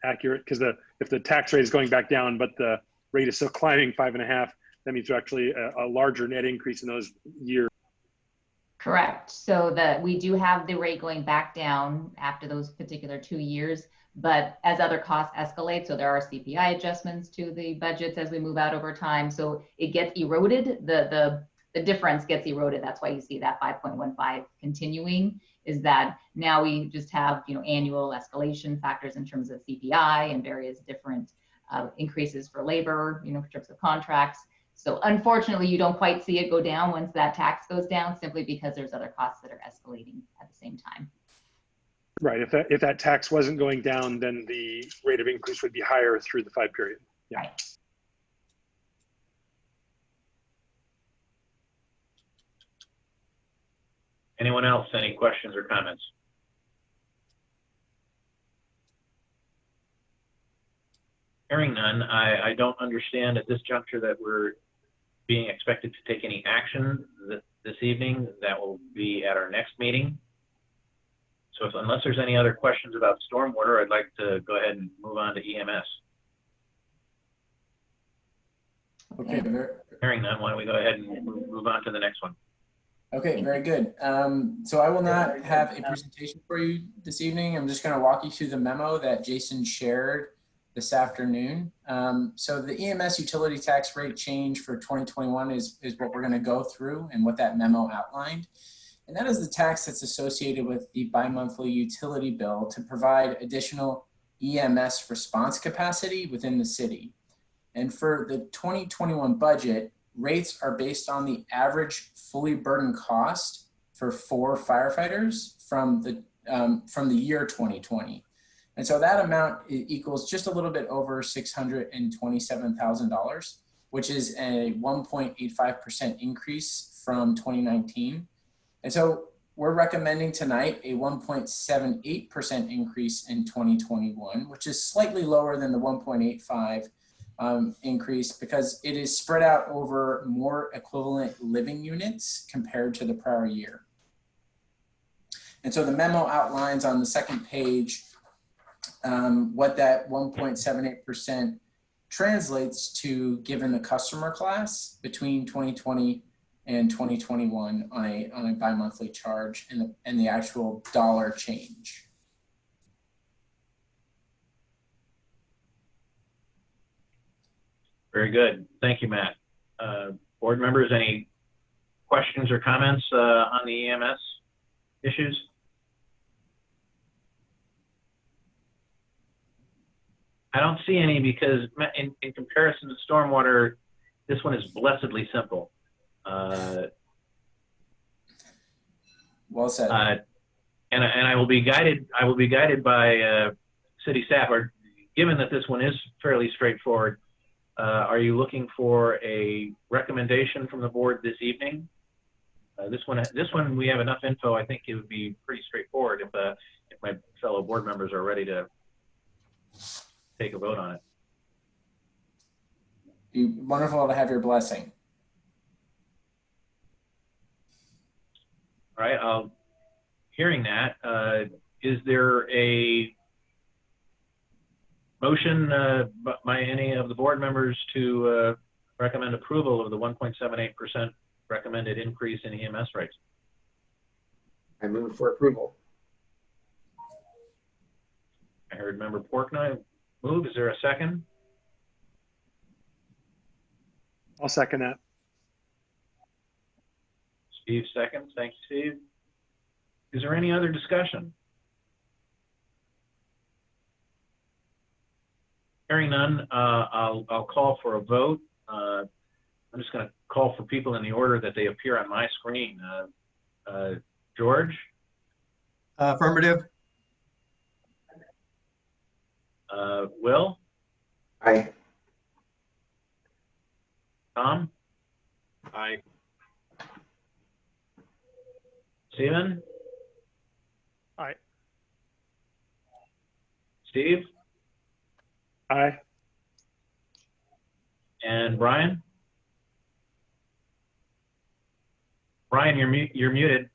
accurate, because if the tax rate is going back down, but the rate is still climbing 5.5, that means we're actually a larger net increase in those years. Correct. So that we do have the rate going back down after those particular 2 years, but as other costs escalate, so there are CPI adjustments to the budgets as we move out over time. So it gets eroded, the difference gets eroded. That's why you see that 5.15 continuing, is that now we just have, you know, annual escalation factors in terms of CPI and various different increases for labor, you know, in terms of contracts. So unfortunately, you don't quite see it go down once that tax goes down, simply because there's other costs that are escalating at the same time. Right. If that tax wasn't going down, then the rate of increase would be higher through the 5 period. Yeah. Right. Anyone else? Any questions or comments? Hearing none, I don't understand at this juncture that we're being expected to take any action this evening. That will be at our next meeting. So unless there's any other questions about stormwater, I'd like to go ahead and move on to EMS. Okay. Hearing none, why don't we go ahead and move on to the next one? Okay, very good. So I will not have a presentation for you this evening. I'm just going to walk you through the memo that Jason shared this afternoon. So the EMS utility tax rate change for 2021 is what we're going to go through and what that memo outlined. And that is the tax that's associated with the bi-monthly utility bill to provide additional EMS response capacity within the city. And for the 2021 budget, rates are based on the average fully burdened cost for 4 firefighters from the year 2020. And so that amount equals just a little bit over $627,000, which is a 1.85% increase from 2019. And so we're recommending tonight a 1.78% increase in 2021, which is slightly lower than the 1.85 increase because it is spread out over more equivalent living units compared to the prior year. And so the memo outlines on the second page what that 1.78% translates to given the customer class between 2020 and 2021 on a bi-monthly charge and the actual dollar change. Very good. Thank you, Matt. Board members, any questions or comments on the EMS issues? I don't see any because in comparison to stormwater, this one is blessedly simple. Well said. And I will be guided. I will be guided by city staff. Or given that this one is fairly straightforward, are you looking for a recommendation from the board this evening? This one we have enough info. I think it would be pretty straightforward if my fellow board members are ready to take a vote on it. Be wonderful to have your blessing. All right. Hearing that, is there a motion by any of the board members to recommend approval of the 1.78% recommended increase in EMS rates? I move for approval. I heard Member Porknight move. Is there a second? I'll second that. Steve seconds. Thank you, Steve. Is there any other discussion? Hearing none, I'll call for a vote. I'm just going to call for people in the order that they appear on my screen. George? Affirmative. Will? Aye. Tom? Aye. Stephen? Aye. Steve? Aye. And Brian? Brian, you're muted.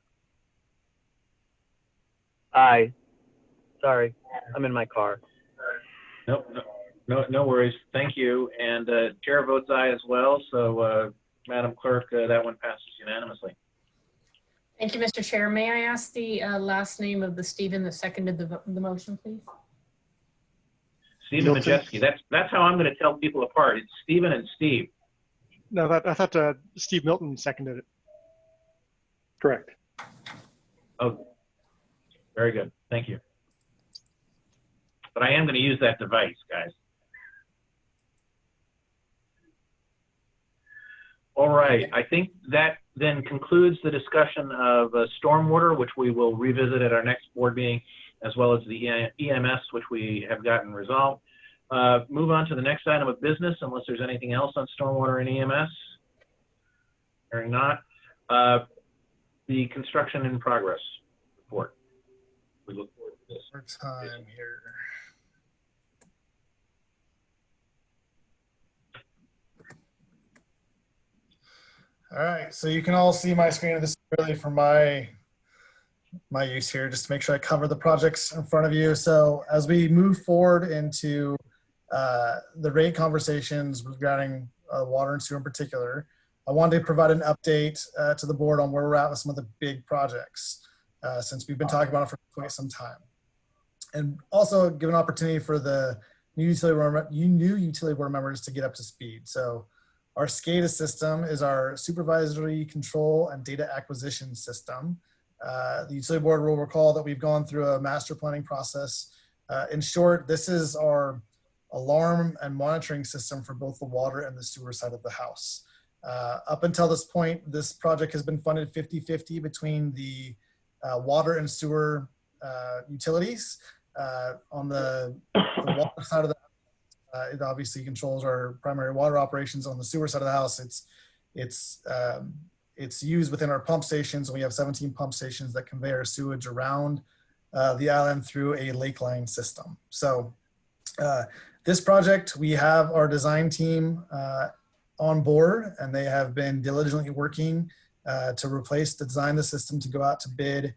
Aye. Sorry, I'm in my car. Nope, no worries. Thank you. And chair votes aye as well. So, Madam Clerk, that one passes unanimously. Thank you, Mr. Chair. May I ask the last name of the Stephen that seconded the motion, please? Stephen Majewski. That's how I'm going to tell people apart. It's Stephen and Steve. No, I thought Steve Milton seconded it. Correct. Oh, very good. Thank you. But I am going to use that device, guys. All right. I think that then concludes the discussion of stormwater, which we will revisit at our next board meeting, as well as the EMS, which we have gotten resolved. Move on to the next item of business, unless there's anything else on stormwater and EMS. Hearing not. The construction in progress report. We look forward to this. More time here. All right, so you can all see my screen. This is really for my use here, just to make sure I cover the projects in front of you. So as we move forward into the rate conversations regarding water and sewer in particular, I wanted to provide an update to the board on where we're at with some of the big projects, since we've been talking about it for quite some time. And also give an opportunity for the new utility board members to get up to speed. So our SCADA system is our supervisory control and data acquisition system. The utility board will recall that we've gone through a master planning process. In short, this is our alarm and monitoring system for both the water and the sewer side of the house. Up until this point, this project has been funded 50-50 between the water and sewer utilities. On the water side of the it obviously controls our primary water operations. On the sewer side of the house, it's used within our pump stations. We have 17 pump stations that convey our sewage around the island through a lake line system. So this project, we have our design team on board, and they have been diligently working to design the system to go out to bid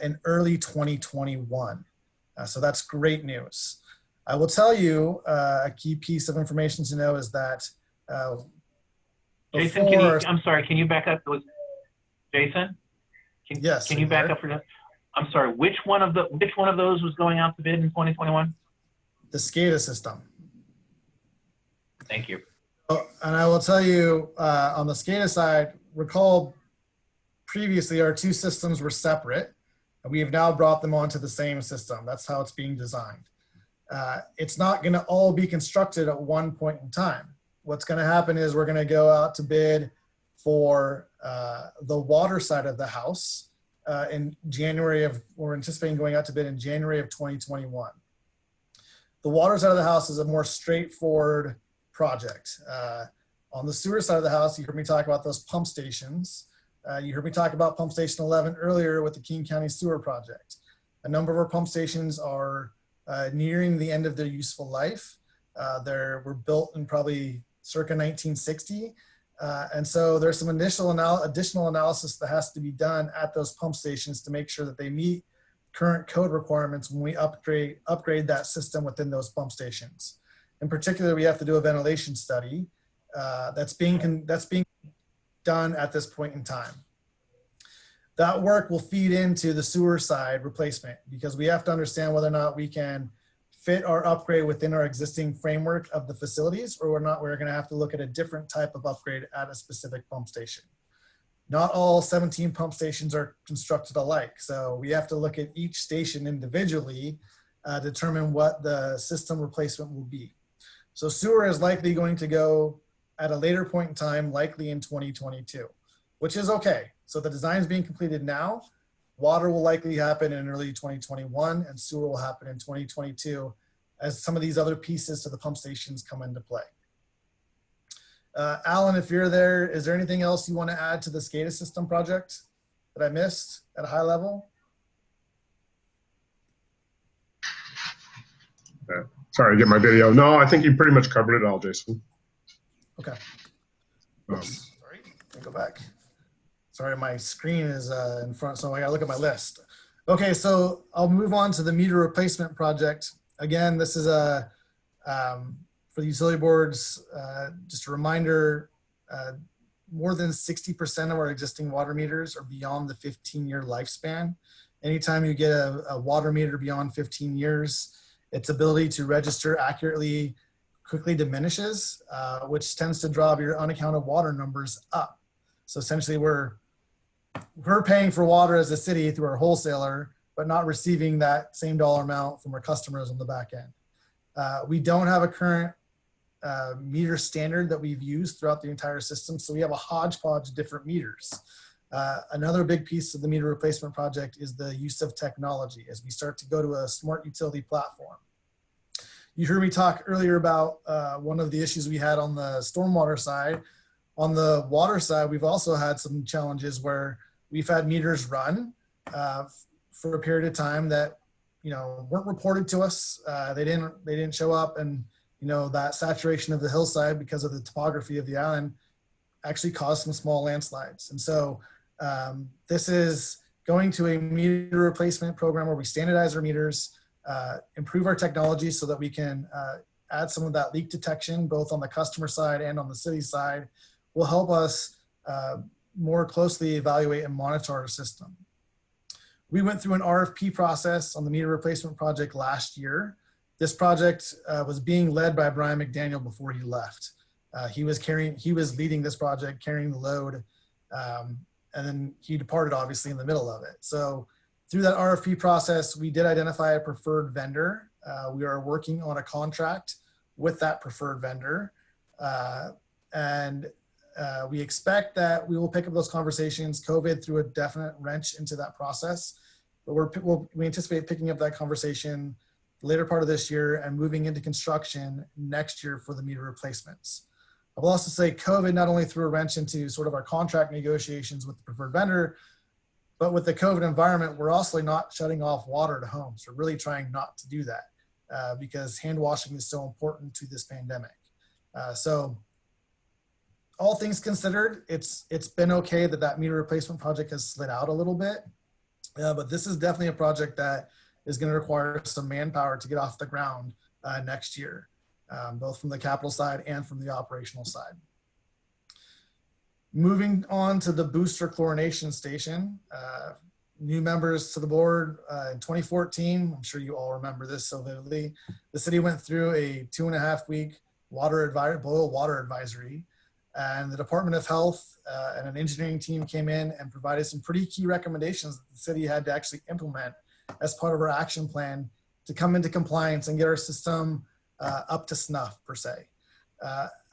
in early 2021. So that's great news. I will tell you a key piece of information to know is that Jason, I'm sorry, can you back up? Jason? Yes. Can you back up for that? I'm sorry, which one of those was going out to bid in 2021? The SCADA system. Thank you. Oh, and I will tell you on the SCADA side, recall previously our two systems were separate, and we have now brought them onto the same system. That's how it's being designed. It's not going to all be constructed at one point in time. What's going to happen is we're going to go out to bid for the water side of the house in January we're anticipating going out to bid in January of 2021. The water side of the house is a more straightforward project. On the sewer side of the house, you heard me talk about those pump stations. You heard me talk about pump station 11 earlier with the King County Sewer Project. A number of our pump stations are nearing the end of their useful life. They were built in probably circa 1960. And so there's some additional analysis that has to be done at those pump stations to make sure that they meet current code requirements when we upgrade that system within those pump stations. In particular, we have to do a ventilation study that's being done at this point in time. That work will feed into the sewer side replacement because we have to understand whether or not we can fit our upgrade within our existing framework of the facilities, or not we're going to have to look at a different type of upgrade at a specific pump station. Not all 17 pump stations are constructed alike. So we have to look at each station individually, determine what the system replacement will be. So sewer is likely going to go at a later point in time, likely in 2022, which is okay. So the design is being completed now. Water will likely happen in early 2021 and sewer will happen in 2022 as some of these other pieces to the pump stations come into play. Alan, if you're there, is there anything else you want to add to the SCADA system project that I missed at a high level? Sorry, I get my video. No, I think you pretty much covered it all, Jason. Okay. Sorry, let me go back. Sorry, my screen is in front, so I gotta look at my list. Okay, so I'll move on to the meter replacement project. Again, this is a For the utility boards, just a reminder, more than 60% of our existing water meters are beyond the 15-year lifespan. Anytime you get a water meter beyond 15 years, its ability to register accurately quickly diminishes, which tends to drive your unaccounted water numbers up. So essentially we're paying for water as a city through our wholesaler, but not receiving that same dollar amount from our customers on the back end. We don't have a current meter standard that we've used throughout the entire system. So we have a hodgepodge of different meters. Another big piece of the meter replacement project is the use of technology as we start to go to a smart utility platform. You heard me talk earlier about one of the issues we had on the stormwater side. On the water side, we've also had some challenges where we've had meters run for a period of time that weren't reported to us. They didn't show up, and that saturation of the hillside because of the topography of the island actually caused some small landslides. And so this is going to a meter replacement program where we standardize our meters, improve our technology so that we can add some of that leak detection, both on the customer side and on the city side, will help us more closely evaluate and monitor our system. We went through an RFP process on the meter replacement project last year. This project was being led by Brian McDaniel before he left. He was leading this project, carrying the load, and then he departed obviously in the middle of it. So through that RFP process, we did identify a preferred vendor. We are working on a contract with that preferred vendor. We expect that we will pick up those conversations. COVID threw a definite wrench into that process, but we anticipate picking up that conversation the later part of this year and moving into construction next year for the meter replacements. I will also say COVID not only threw a wrench into sort of our contract negotiations with the preferred vendor, but with the COVID environment, we're also not shutting off water to homes. We're really trying not to do that because hand washing is so important to this pandemic. So all things considered, it's been okay that meter replacement project has slid out a little bit, but this is definitely a project that is going to require some manpower to get off the ground next year, both from the capital side and from the operational side. Moving on to the booster chlorination station, new members to the board in 2014, I'm sure you all remember this so vividly, the city went through a 2.5-week boil water advisory, and the Department of Health and an engineering team came in and provided some pretty key recommendations that the city had to actually implement as part of our action plan to come into compliance and get our system up to snuff per se.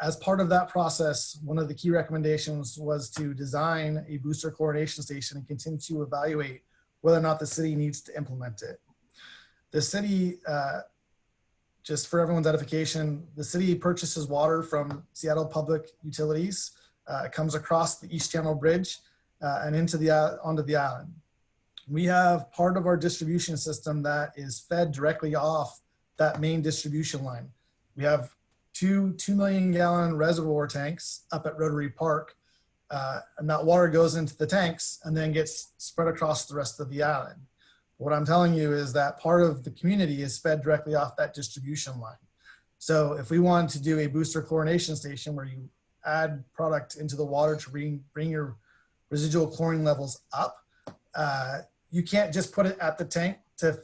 As part of that process, one of the key recommendations was to design a booster chlorination station and continue to evaluate whether or not the city needs to implement it. The city, just for everyone's edification, the city purchases water from Seattle Public Utilities. It comes across the East Channel Bridge and onto the island. We have part of our distribution system that is fed directly off that main distribution line. We have two 2 million gallon reservoir tanks up at Rotary Park, and that water goes into the tanks and then gets spread across the rest of the island. What I'm telling you is that part of the community is fed directly off that distribution line. So if we want to do a booster chlorination station where you add product into the water to bring your residual chlorine levels up, you can't just put it at the tank to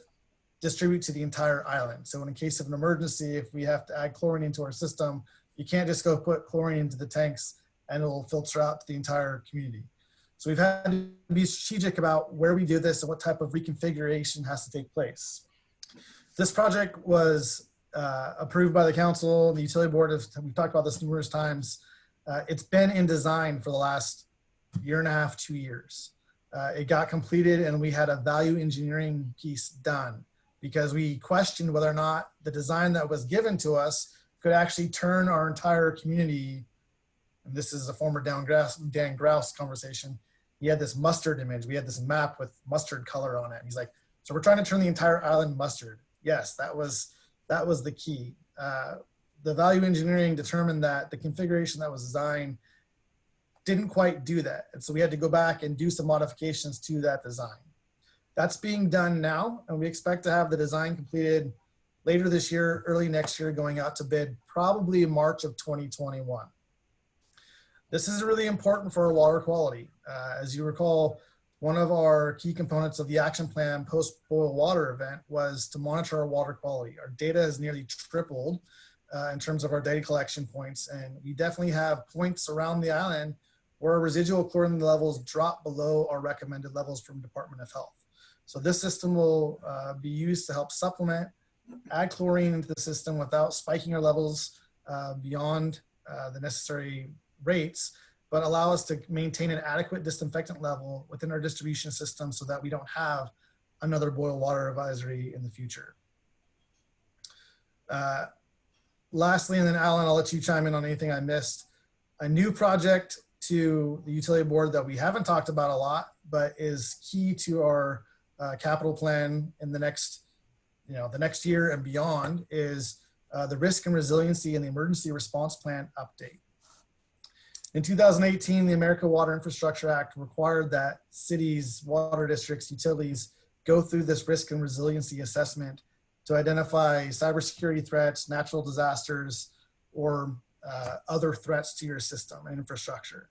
distribute to the entire island. So in case of an emergency, if we have to add chlorine into our system, you can't just go put chlorine into the tanks and it'll filter out to the entire community. So we've had to be strategic about where we do this and what type of reconfiguration has to take place. This project was approved by the council, the utility board. We've talked about this numerous times. It's been in design for the last 1.5 to 2 years. It got completed and we had a value engineering piece done because we questioned whether or not the design that was given to us could actually turn our entire community. And this is a former Dan Grouse conversation. He had this mustard image. We had this map with mustard color on it. He's like, so we're trying to turn the entire island mustard. Yes, that was the key. The value engineering determined that the configuration that was designed didn't quite do that. And so we had to go back and do some modifications to that design. That's being done now, and we expect to have the design completed later this year, early next year, going out to bid probably March of 2021. This is really important for our water quality. As you recall, one of our key components of the action plan post-boil water event was to monitor our water quality. Our data has nearly tripled in terms of our data collection points, and we definitely have points around the island where residual chlorine levels drop below our recommended levels from Department of Health. So this system will be used to help supplement, add chlorine into the system without spiking our levels beyond the necessary rates, but allow us to maintain an adequate disinfectant level within our distribution system so that we don't have another boil water advisory in the future. Lastly, and then Alan, I'll let you chime in on anything I missed. A new project to the utility board that we haven't talked about a lot, but is key to our capital plan in the next year and beyond is the risk and resiliency and the emergency response plan update. In 2018, the American Water Infrastructure Act required that cities, water districts, utilities go through this risk and resiliency assessment to identify cybersecurity threats, natural disasters, or other threats to your system and infrastructure.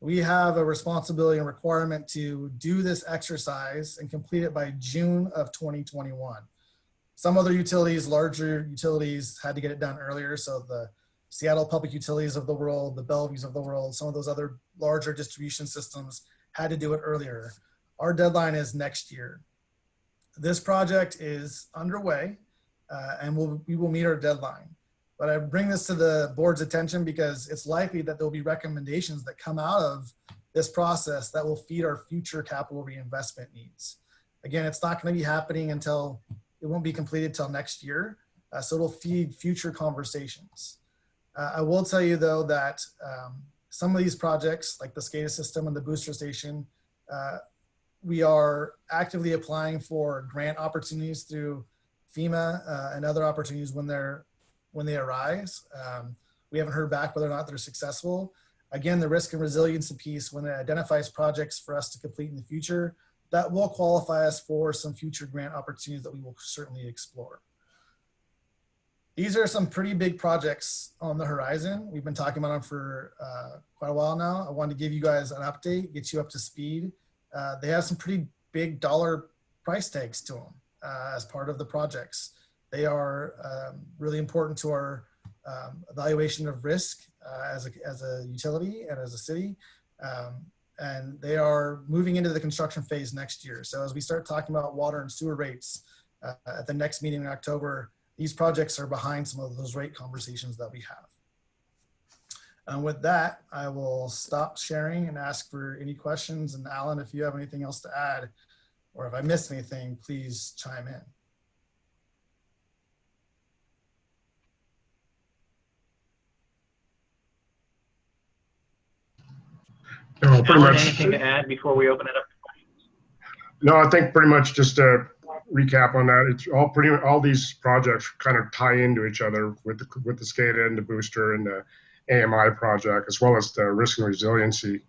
We have a responsibility and requirement to do this exercise and complete it by June of 2021. Some other utilities, larger utilities, had to get it done earlier. So the Seattle Public Utilities of the world, the Bellevues of the world, some of those other larger distribution systems had to do it earlier. Our deadline is next year. This project is underway and we will meet our deadline. But I bring this to the board's attention because it's likely that there'll be recommendations that come out of this process that will feed our future capital reinvestment needs. Again, it's not going to be happening until, it won't be completed till next year. So it'll feed future conversations. I will tell you though that some of these projects like the SCADA system and the booster station, we are actively applying for grant opportunities through FEMA and other opportunities when they arise. We haven't heard back whether or not they're successful. Again, the risk and resiliency piece, when it identifies projects for us to complete in the future, that will qualify us for some future grant opportunities that we will certainly explore. These are some pretty big projects on the horizon. We've been talking about them for quite a while now. I wanted to give you guys an update, get you up to speed. They have some pretty big dollar price tags to them as part of the projects. They are really important to our evaluation of risk as a utility and as a city. And they are moving into the construction phase next year. So as we start talking about water and sewer rates at the next meeting in October, these projects are behind some of those rate conversations that we have. And with that, I will stop sharing and ask for any questions. And Alan, if you have anything else to add, or if I missed anything, please chime in. No, pretty Alan, much. anything to add before we open it up to questions? No, I think pretty much just to recap on that, it's all these projects kind of tie into each other with the SCADA and the booster and the AMI project, as well as the risk and resiliency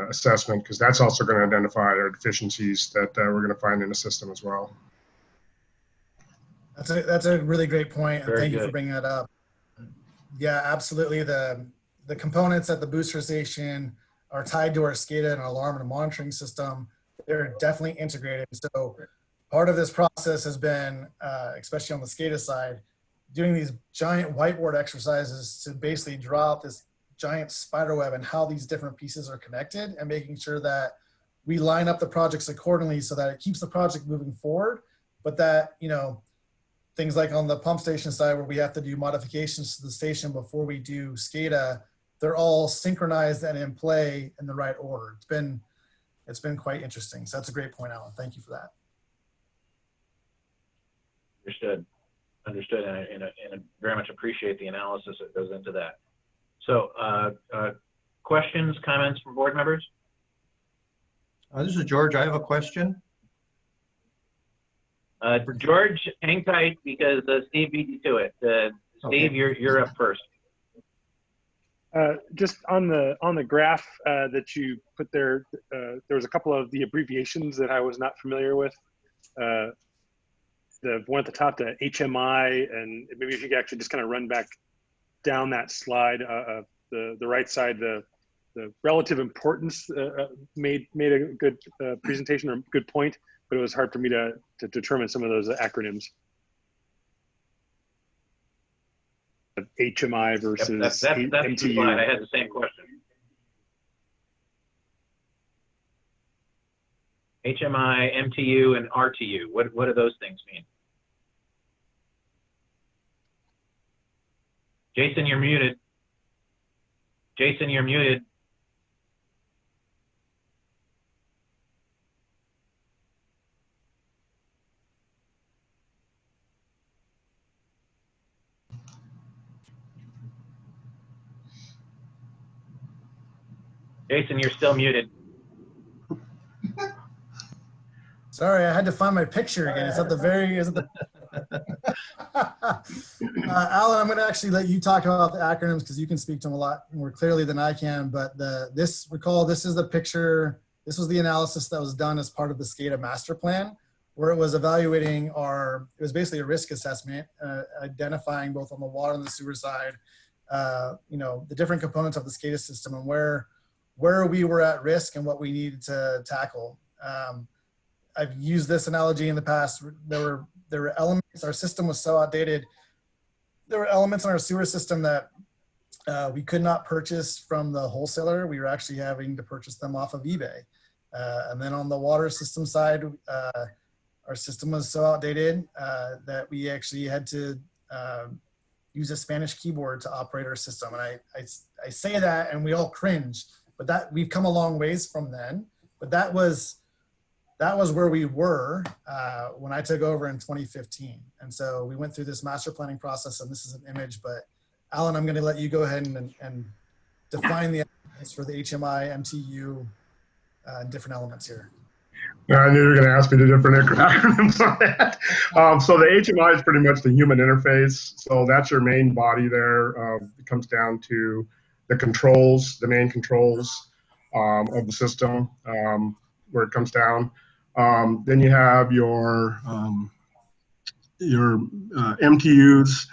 assessment, because that's also going to identify our deficiencies that we're going to find in the system as well. That's a really great point, and thank you for good. bringing that up. Yeah, absolutely. The components at the booster station are tied to our SCADA and our alarm and monitoring system. They're definitely integrated. So part of this process has been, especially on the SCADA side, doing these giant whiteboard exercises to basically draw out this giant spider web and how these different pieces are connected, and making sure that we line up the projects accordingly so that it keeps the project moving forward, but that, you know, things like on the pump station side where we have to do modifications to the station before we do SCADA, they're all synchronized and in play in the right order. It's been quite interesting. So that's a great point, Alan. Thank you for that. Understood, and I very much appreciate the analysis that goes into that. So questions, comments from board members? This is George. I have a question. George, hang tight because Steve beat you to it. Steve, Okay. you're up first. Just on the graph that you put there, there was a couple of the abbreviations that I was not familiar with. the one at the top, the HMI, and maybe if you could actually just kind of run back down that slide, the right side, the relative importance made a good presentation or good point, but it was hard for me to determine some of those acronyms. HMI versus that's the MTU. slide. I had the same question. HMI, MTU, and RTU. What do those things mean? Jason, you're muted. Jason, you're muted. Jason, you're still muted. Sorry, I had to find my picture again. It's at the very, is it the... Alan, I'm going to actually let you talk about the acronyms because you can speak to them a lot more clearly than I can. But recall, this is the picture. This was the analysis that was done as part of the SCADA master plan, where it was evaluating it was basically a risk assessment, identifying both on the water and the sewer side, the different components of the SCADA system and where we were at risk and what we needed to tackle. I've used this analogy in the past. There were elements, our system was so outdated. There were elements in our sewer system that we could not purchase from the wholesaler. We were actually having to purchase them off of eBay. And then on the water system side, our system was so outdated that we actually had to use a Spanish keyboard to operate our system. And I say that and we all cringe, but we've come a long ways from then. But that was where we were when I took over in 2015. And so we went through this master planning process, and this is an image, but Alan, I'm going to let you go ahead and define the elements for the HMI, MTU, and different elements here. Yeah, I knew you were going to ask me the different acronyms on that. So the HMI is pretty much the human interface. So that's your main body there. It comes down to the controls, the main controls of the system, where it comes down. Then you have your MTUs.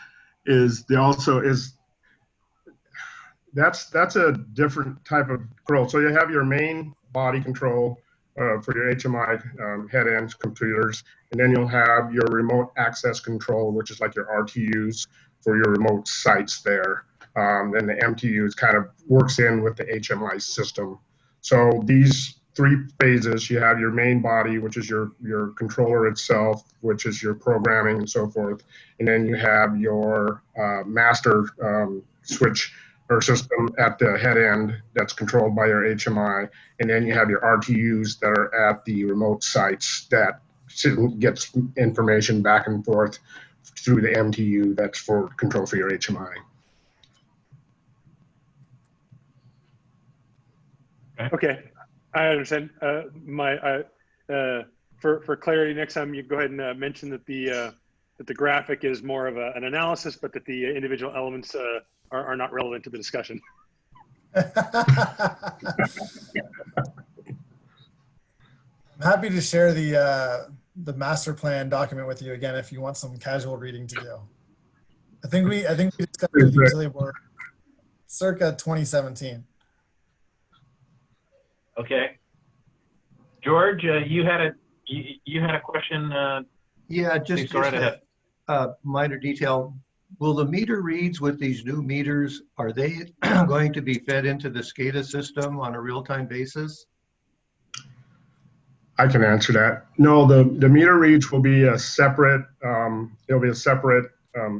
That's a different type of control. So you have your main body control for your HMI head ends computers, and then you'll have your remote access control, which is like your RTUs for your remote sites there. Then the MTUs kind of works in with the HMI system. So these three phases, you have your main body, which is your controller itself, which is your programming and so forth. And then you have your master switch or system at the head end that's controlled by your HMI. And then you have your RTUs that are at the remote sites that gets information back and forth through the MTU that's for control for your HMI. Okay, I understand. For clarity, next time you go ahead and mention that the graphic is more of an analysis, but that the individual elements are not relevant to the discussion. I'm happy to share the master plan document with you again if you want some casual reading to do. I think we discussed it with the utility board circa 2017. Okay, George, you had a question. Yeah, just a minor detail. Will the meter reads with these new meters, are they going to be fed into the SCADA system on a real-time basis? I can answer that. No, the meter reads will be a separate, it'll be a separate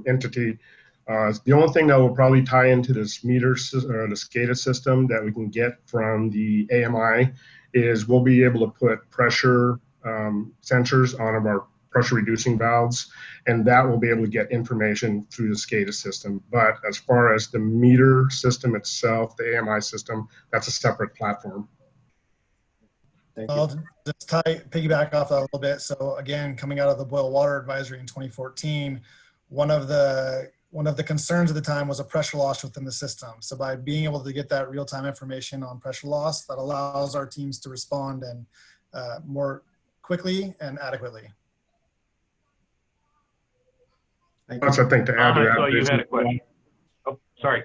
entity. The only thing that will probably tie into this meter or the SCADA system that we can get from the AMI is we'll be able to put pressure sensors on our pressure reducing valves, and that will be able to get information through the SCADA system. But as far as the meter system itself, the AMI system, that's a separate platform. I'll just piggyback off that a little bit. So again, coming out of the boil water advisory in 2014, one of the concerns at the time was a pressure loss within the system. So by being able to get that real-time information on pressure loss, that allows our teams to respond and more quickly and adequately. Thank Plus, I think to add to that, I saw you there's- had a question. Oh, sorry.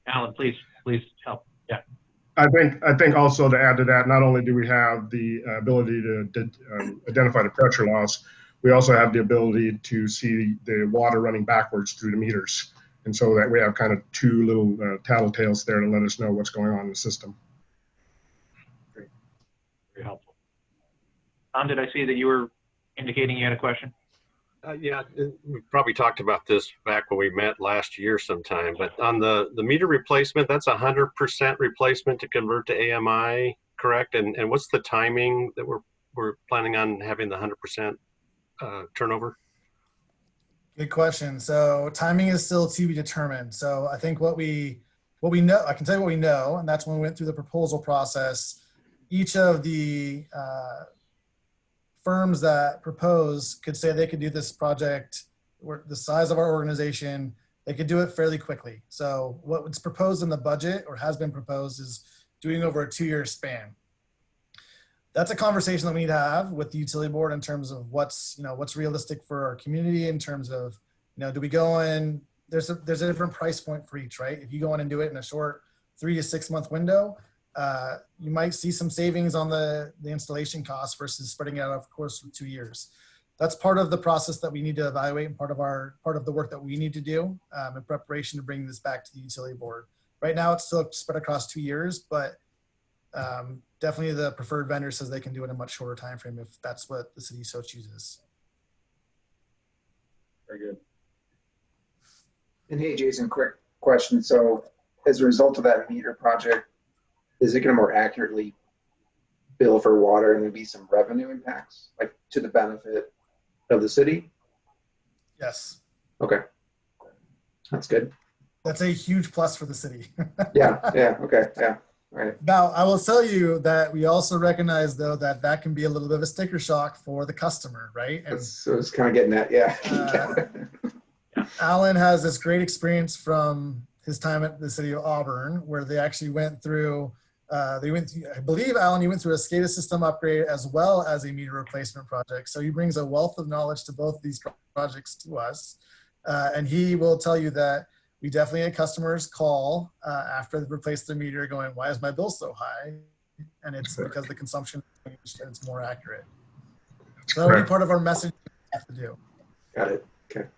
Alan, please help. Yeah. I think also to add to that, not only do we have the ability to identify the pressure loss, we also have the ability to see the water running backwards through the meters. And so that we have kind of two little tattletales there to let us know what's going on in the system. Great. Very helpful. Tom, did I see that you were indicating you had a question? Yeah, we probably talked about this back when we met last year sometime, but on the meter replacement, that's 100% replacement to convert to AMI, correct? And what's the timing that we're planning on having the 100% turnover? Good question. So timing is still to be determined. So I think what we know, I can tell you what we know, and that's when we went through the proposal process. Each of the firms that propose could say they could do this project, the size of our organization, they could do it fairly quickly. So what's proposed in the budget or has been proposed is doing over a 2-year span. That's a conversation that we need to have with the utility board in terms of what's realistic for our community in terms of, do we go in, there's a different price point for each, right? If you go in and do it in a short 3 to 6 month window, you might see some savings on the installation costs versus spreading it out, of course, for 2 years. That's part of the process that we need to evaluate and part of the work that we need to do in preparation to bring this back to the utility board. Right now, it's still spread across 2 years, but definitely the preferred vendor says they can do it in a much shorter time frame if that's what the city so chooses. Very good. And hey, Jason, quick question. So as a result of that meter project, is it going to more accurately bill for water and there be some revenue impacts, like to the benefit of the city? Yes. Okay. That's good. That's a huge plus for the city. Yeah. Okay. Yeah. All right. Now, I will tell you that we also recognize, though, that can be a little bit of a sticker shock for the customer, right? And So it's kind of getting that, yeah. Alan has this great experience from his time at the city of Auburn, where they actually went through, I believe, Alan, you went through a SCADA system upgrade as well as a meter replacement project. So he brings a wealth of knowledge to both these projects to us. And he will tell you that we definitely had customers call after they replaced their meter going, why is my bill so high? And it's because the consumption changed and it's more accurate. So that'll be part of our message we have to do. Got it. Okay.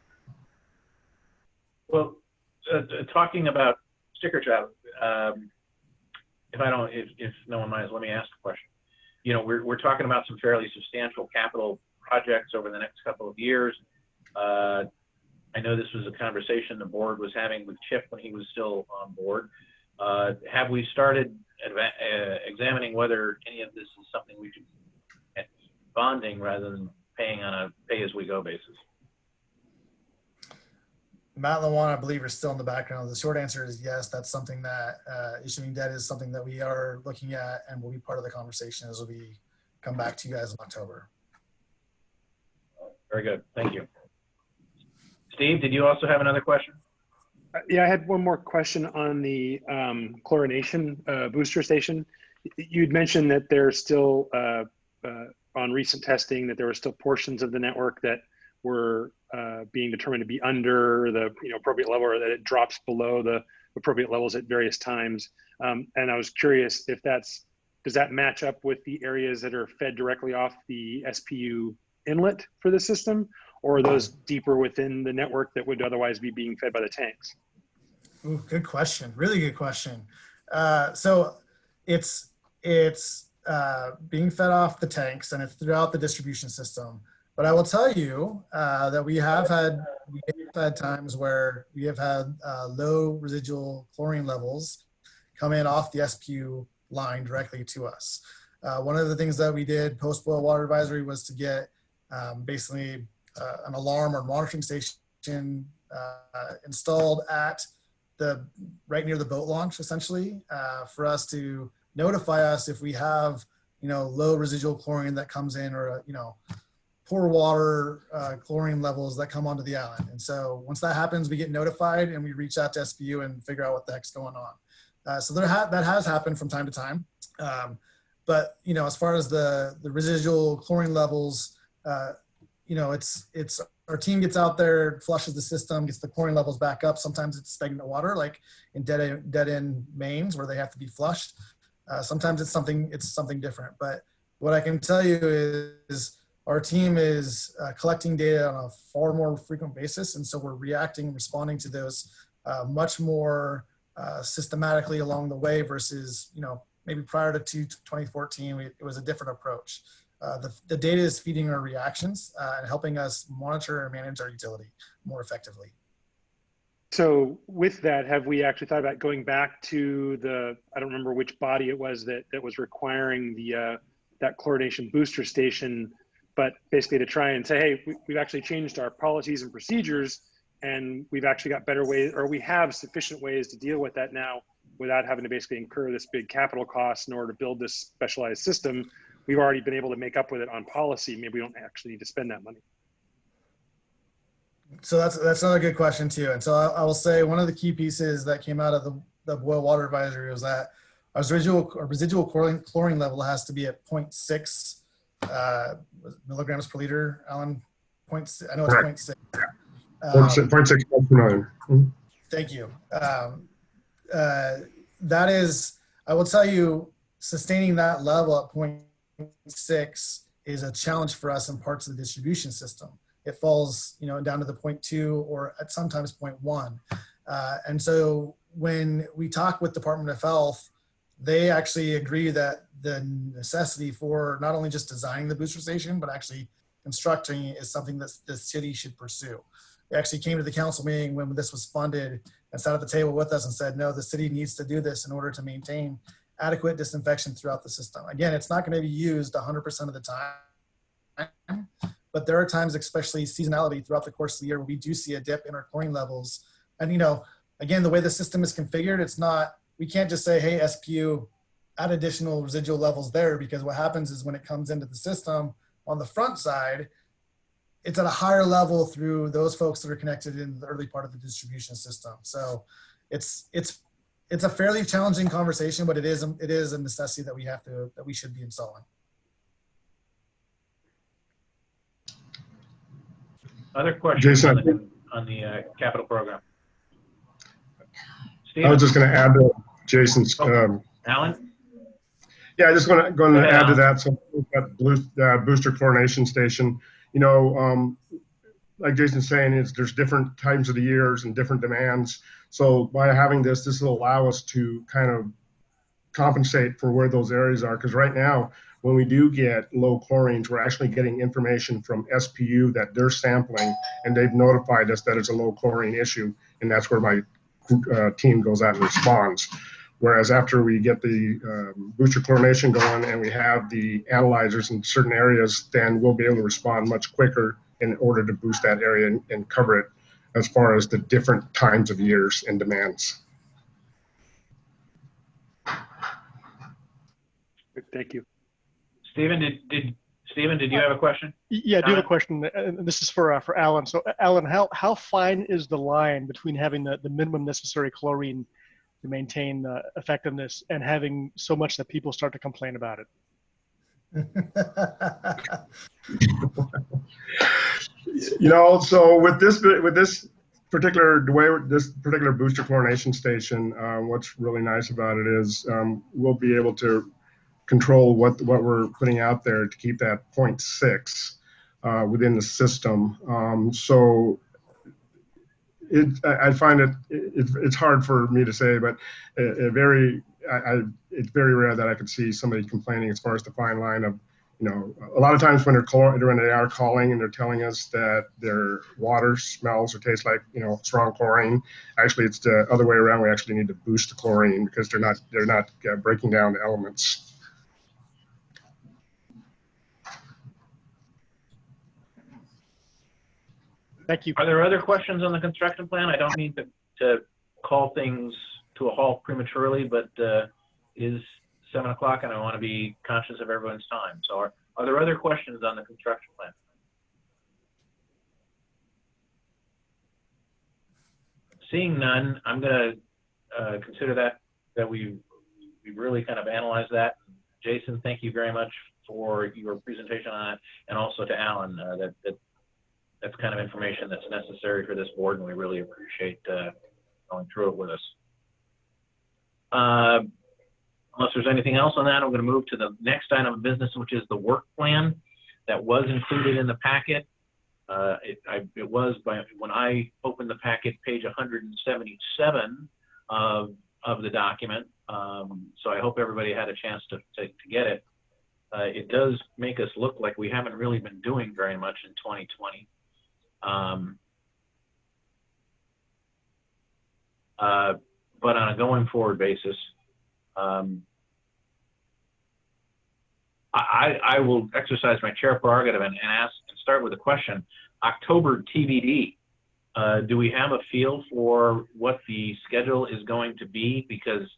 Well, talking about sticker shock, if no one minds, let me ask a question. We're talking about some fairly substantial capital projects over the next couple of years. I know this was a conversation the board was having with Chip when he was still on board. Have we started examining whether any of this is something we should be bonding rather than paying on a pay-as-we-go basis? Matt Lawan, I believe, are still in the background. The short answer is yes. That's something that issuing debt is something that we are looking at and will be part of the conversation as we come back to you guys in October. Very good. Thank you. Steve, did you also have another question? Yeah, I had one more question on the chlorination booster station. You'd mentioned that there's still, on recent testing, that there were still portions of the network that were being determined to be under the appropriate level, or that it drops below the appropriate levels at various times. And I was curious if does that match up with the areas that are fed directly off the SPU inlet for the system, or are those deeper within the network that would otherwise be being fed by the tanks? Ooh, good question. Really good question. So it's being fed off the tanks and it's throughout the distribution system. But I will tell you that we have had times where we have had low residual chlorine levels come in off the SPU line directly to us. One of the things that we did post-boil water advisory was to get basically an alarm or monitoring station installed at right near the boat launch, essentially, for us to notify us if we have low residual chlorine that comes in, or poor water chlorine levels that come onto the island. And so once that happens, we get notified and we reach out to SPU and figure out what the heck's going on. So that has happened from time to time. But as far as the residual chlorine levels, you know, it's our team gets out there, flushes the system, gets the chlorine levels back up. Sometimes it's stagnant water, like in dead end mains where they have to be flushed. Sometimes it's something different. But what I can tell you is our team is collecting data on a far more frequent basis, and so we're reacting and responding to those much more systematically along the way versus, you know, maybe prior to 2014, it was a different approach. The data is feeding our reactions and helping us monitor and manage our utility more effectively. So with that, have we actually thought about going back to the, I don't remember which body it was that was requiring the that chlorination booster station, but basically to try and say, hey, we've actually changed our policies and procedures, and we've actually got better ways, or we have sufficient ways to deal with that now without having to basically incur this big capital cost in order to build this specialized system. We've already been able to make up with it on policy. Maybe we don't actually need to spend that money. So that's another good question too. And so I will say one of the key pieces that came out of the boil water advisory was that our residual chlorine level has to be at 0.6 milligrams per liter. Alan, I know it's 0.6. 0.6 per million. Thank you. That is, I will tell you, sustaining that level at 0.6 is a challenge for us in parts of the distribution system. It falls, you know, down to the 0.2 or at sometimes 0.1. And so when we talk with Department of Health, they actually agree that the necessity for not only just designing the booster station, but actually constructing it is something that the city should pursue. They actually came to the council meeting when this was funded and sat at the table with us and said, no, the city needs to do this in order to maintain adequate disinfection throughout the system. Again, it's not going to be used 100% of the time, but there are times, especially seasonality throughout the course of the year, where we do see a dip in our chlorine levels. And, you know, again, the way the system is configured, it's not, we can't just say, hey, SPU, add additional residual levels there, because what happens is when it comes into the system on the front side, it's at a higher level through those folks that are connected in the early part of the distribution system. So it's a fairly challenging conversation, but it is a necessity that we should be installing. Other questions Jason, on the capital program? I was just going to add to Jason's. Alan? Yeah, I just going to add to Alan. that. So that booster chlorination station, you know, like Jason's saying, there's different times of the years and different demands. So by having this will allow us to kind of compensate for where those areas are. Because right now, when we do get low chlorines, we're actually getting information from SPU that they're sampling, and they've notified us that it's a low chlorine issue, and that's where my team goes out and responds. Whereas after we get the booster chlorination going and we have the analyzers in certain areas, then we'll be able to respond much quicker in order to boost that area and cover it as far as the different times of years and demands. Thank you. Stephen, did you have a question? Yeah, I do have a question, and this is for Alan. So, Alan, how fine is the line between having the minimum necessary chlorine to maintain effectiveness and having so much that people start to complain about it? You know, so with this particular booster chlorination station, what's really nice about it is we'll be able to control what we're putting out there to keep that 0.6 within the system. So I find it's hard for me to say, but it's very rare that I could see somebody complaining as far as the fine line of, you know, a lot of times when they are calling and they're telling us that their water smells or tastes like, you know, strong chlorine. Actually, it's the other way around. We actually need to boost the chlorine because they're not breaking down the elements. Thank you. Are there other questions on the construction plan? I don't mean to call things to a halt prematurely, but it is 7 o'clock and I want to be conscious of everyone's time. So are there other questions on the construction plan? Seeing none, I'm going to consider that we've really kind of analyzed that. Jason, thank you very much for your presentation on it, and also to Alan, that that's kind of information that's necessary for this board, and we really appreciate going through it with us. Unless there's anything else on that, I'm going to move to the next item of business, which is the work plan that was included in the packet. It was when I opened the packet, page 177 of the document. So I hope everybody had a chance to get it. It does make us look like we haven't really been doing very much in 2020. But on a going forward basis, I will exercise my chair prerogative and start with a question. October TBD. Do we have a feel for what the schedule is going to be? Because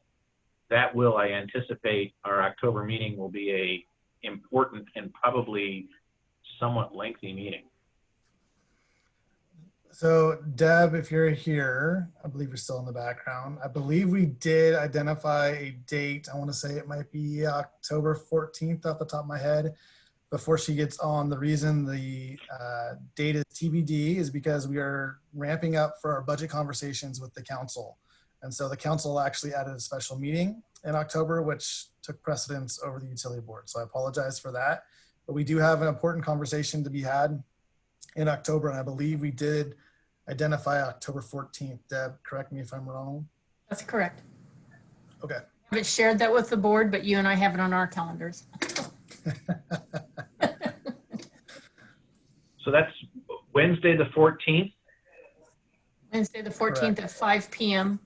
that will, I anticipate, our October meeting will be a important and probably somewhat lengthy meeting. So Deb, if you're here, I believe you're still in the background. I believe we did identify a date. I want to say it might be October 14th off the top of my head. Before she gets on, the reason the date is TBD is because we are ramping up for our budget conversations with the council. And so the council actually added a special meeting in October, which took precedence over the utility board. So I apologize for that. But we do have an important conversation to be had in October, and I believe we did identify October 14th. Deb, correct me if I'm wrong. That's correct. Okay. I haven't shared that with the board, but you and I have it on our calendars. So that's Wednesday the 14th. Wednesday the 14th at 5 p.m.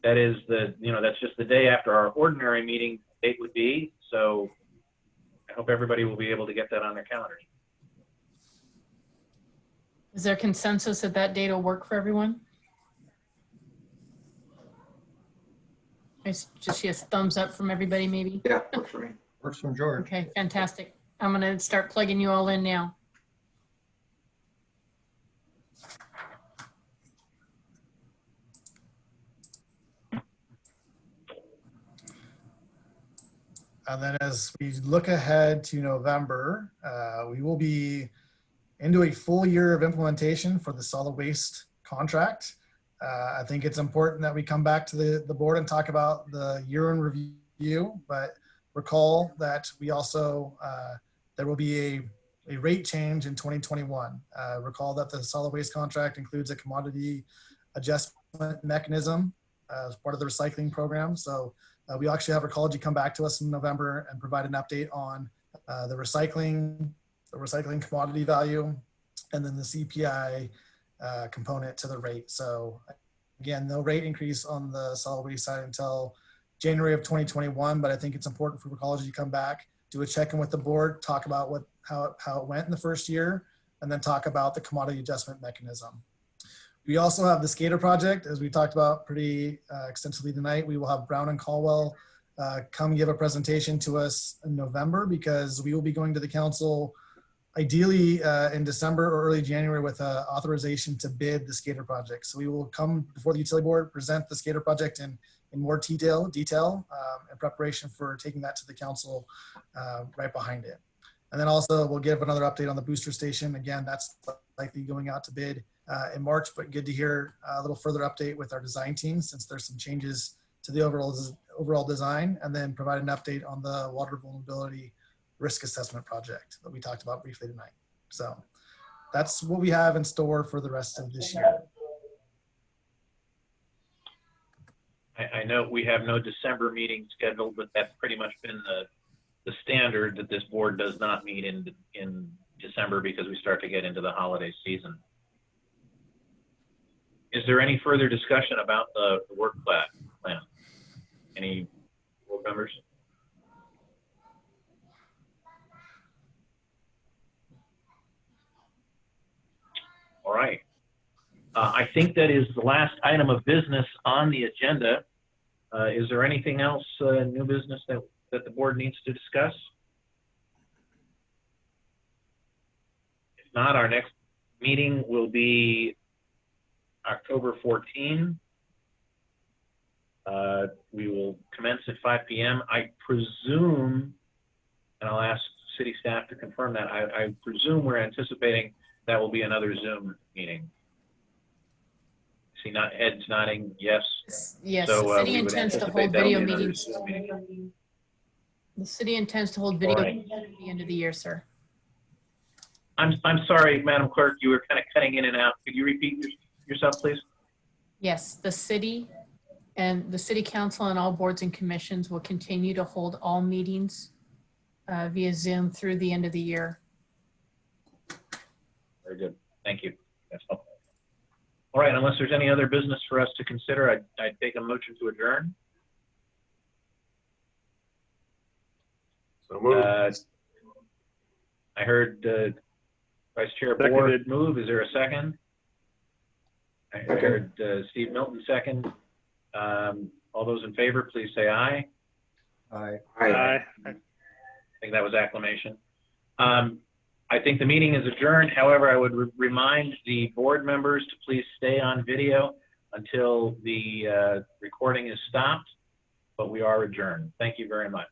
That is that's just the day after our ordinary meeting date would be. So I hope everybody will be able to get that on their calendars. Is there consensus that that date will work for everyone? I just see a thumbs up from everybody, maybe. Yeah, works for me. Works from George. Okay, fantastic. I'm going to start plugging you all in now. And then as we look ahead to November, we will be into a full year of implementation for the solid waste contract. I think it's important that we come back to the board and talk about the year in review, but recall that we also, there will be a rate change in 2021. Recall that the solid waste contract includes a commodity adjustment mechanism as part of the recycling program. So we actually have Recology come back to us in November and provide an update on the recycling commodity value, and then the CPI component to the rate. So again, no rate increase on the solid waste side until January of 2021, but I think it's important for Recology to come back, do a check-in with the board, talk about how it went in the first year, and then talk about the commodity adjustment mechanism. We also have the skater project, as we talked about pretty extensively tonight. We will have Brown and Caldwell come give a presentation to us in November, because we will be going to the council ideally in December or early January with authorization to bid the skater project. So we will come before the utility board, present the skater project in more detail in preparation for taking that to the council right behind it. And then also we'll give another update on the booster station. Again, that's likely going out to bid in March, but good to hear a little further update with our design team, since there's some changes to the overall design, and then provide an update on the water vulnerability risk assessment project that we talked about briefly tonight. So that's what we have in store for the rest of this year. I know we have no December meeting scheduled, but that's pretty much been the standard, that this board does not meet in December because we start to get into the holiday season. Is there any further discussion about the work plan? Any board members? All right. I think that is the last item of business on the agenda. Is there anything else, new business that the board needs to discuss? If not, our next meeting will be October 14. We will commence at 5 p.m. I presume, and I'll ask city staff to confirm that. I presume we're anticipating that will be another Zoom meeting. See, not heads nodding, yes. Yes, So, the city we would intends to anticipate hold that'll video be another meetings. Zoom meeting. The city intends to hold video All right. meetings at the end of the year, sir. I'm sorry, Madam Clerk, you were kind of cutting in and out. Could you repeat yourself, please? Yes, the city and the city council and all boards and commissions will continue to hold all meetings via Zoom through the end of the year. Very good. Thank you. That's helpful. All right, unless there's any other business for us to consider, I'd take a motion to adjourn. So moved. I heard Vice Chair Board move. Is there a second? I heard Steve Milton second. All those in favor, please say aye. Aye. Aye. I think that was acclamation. I think the meeting is adjourned. However, I would remind the board members to please stay on video until the recording is stopped, but we are adjourned. Thank you very much.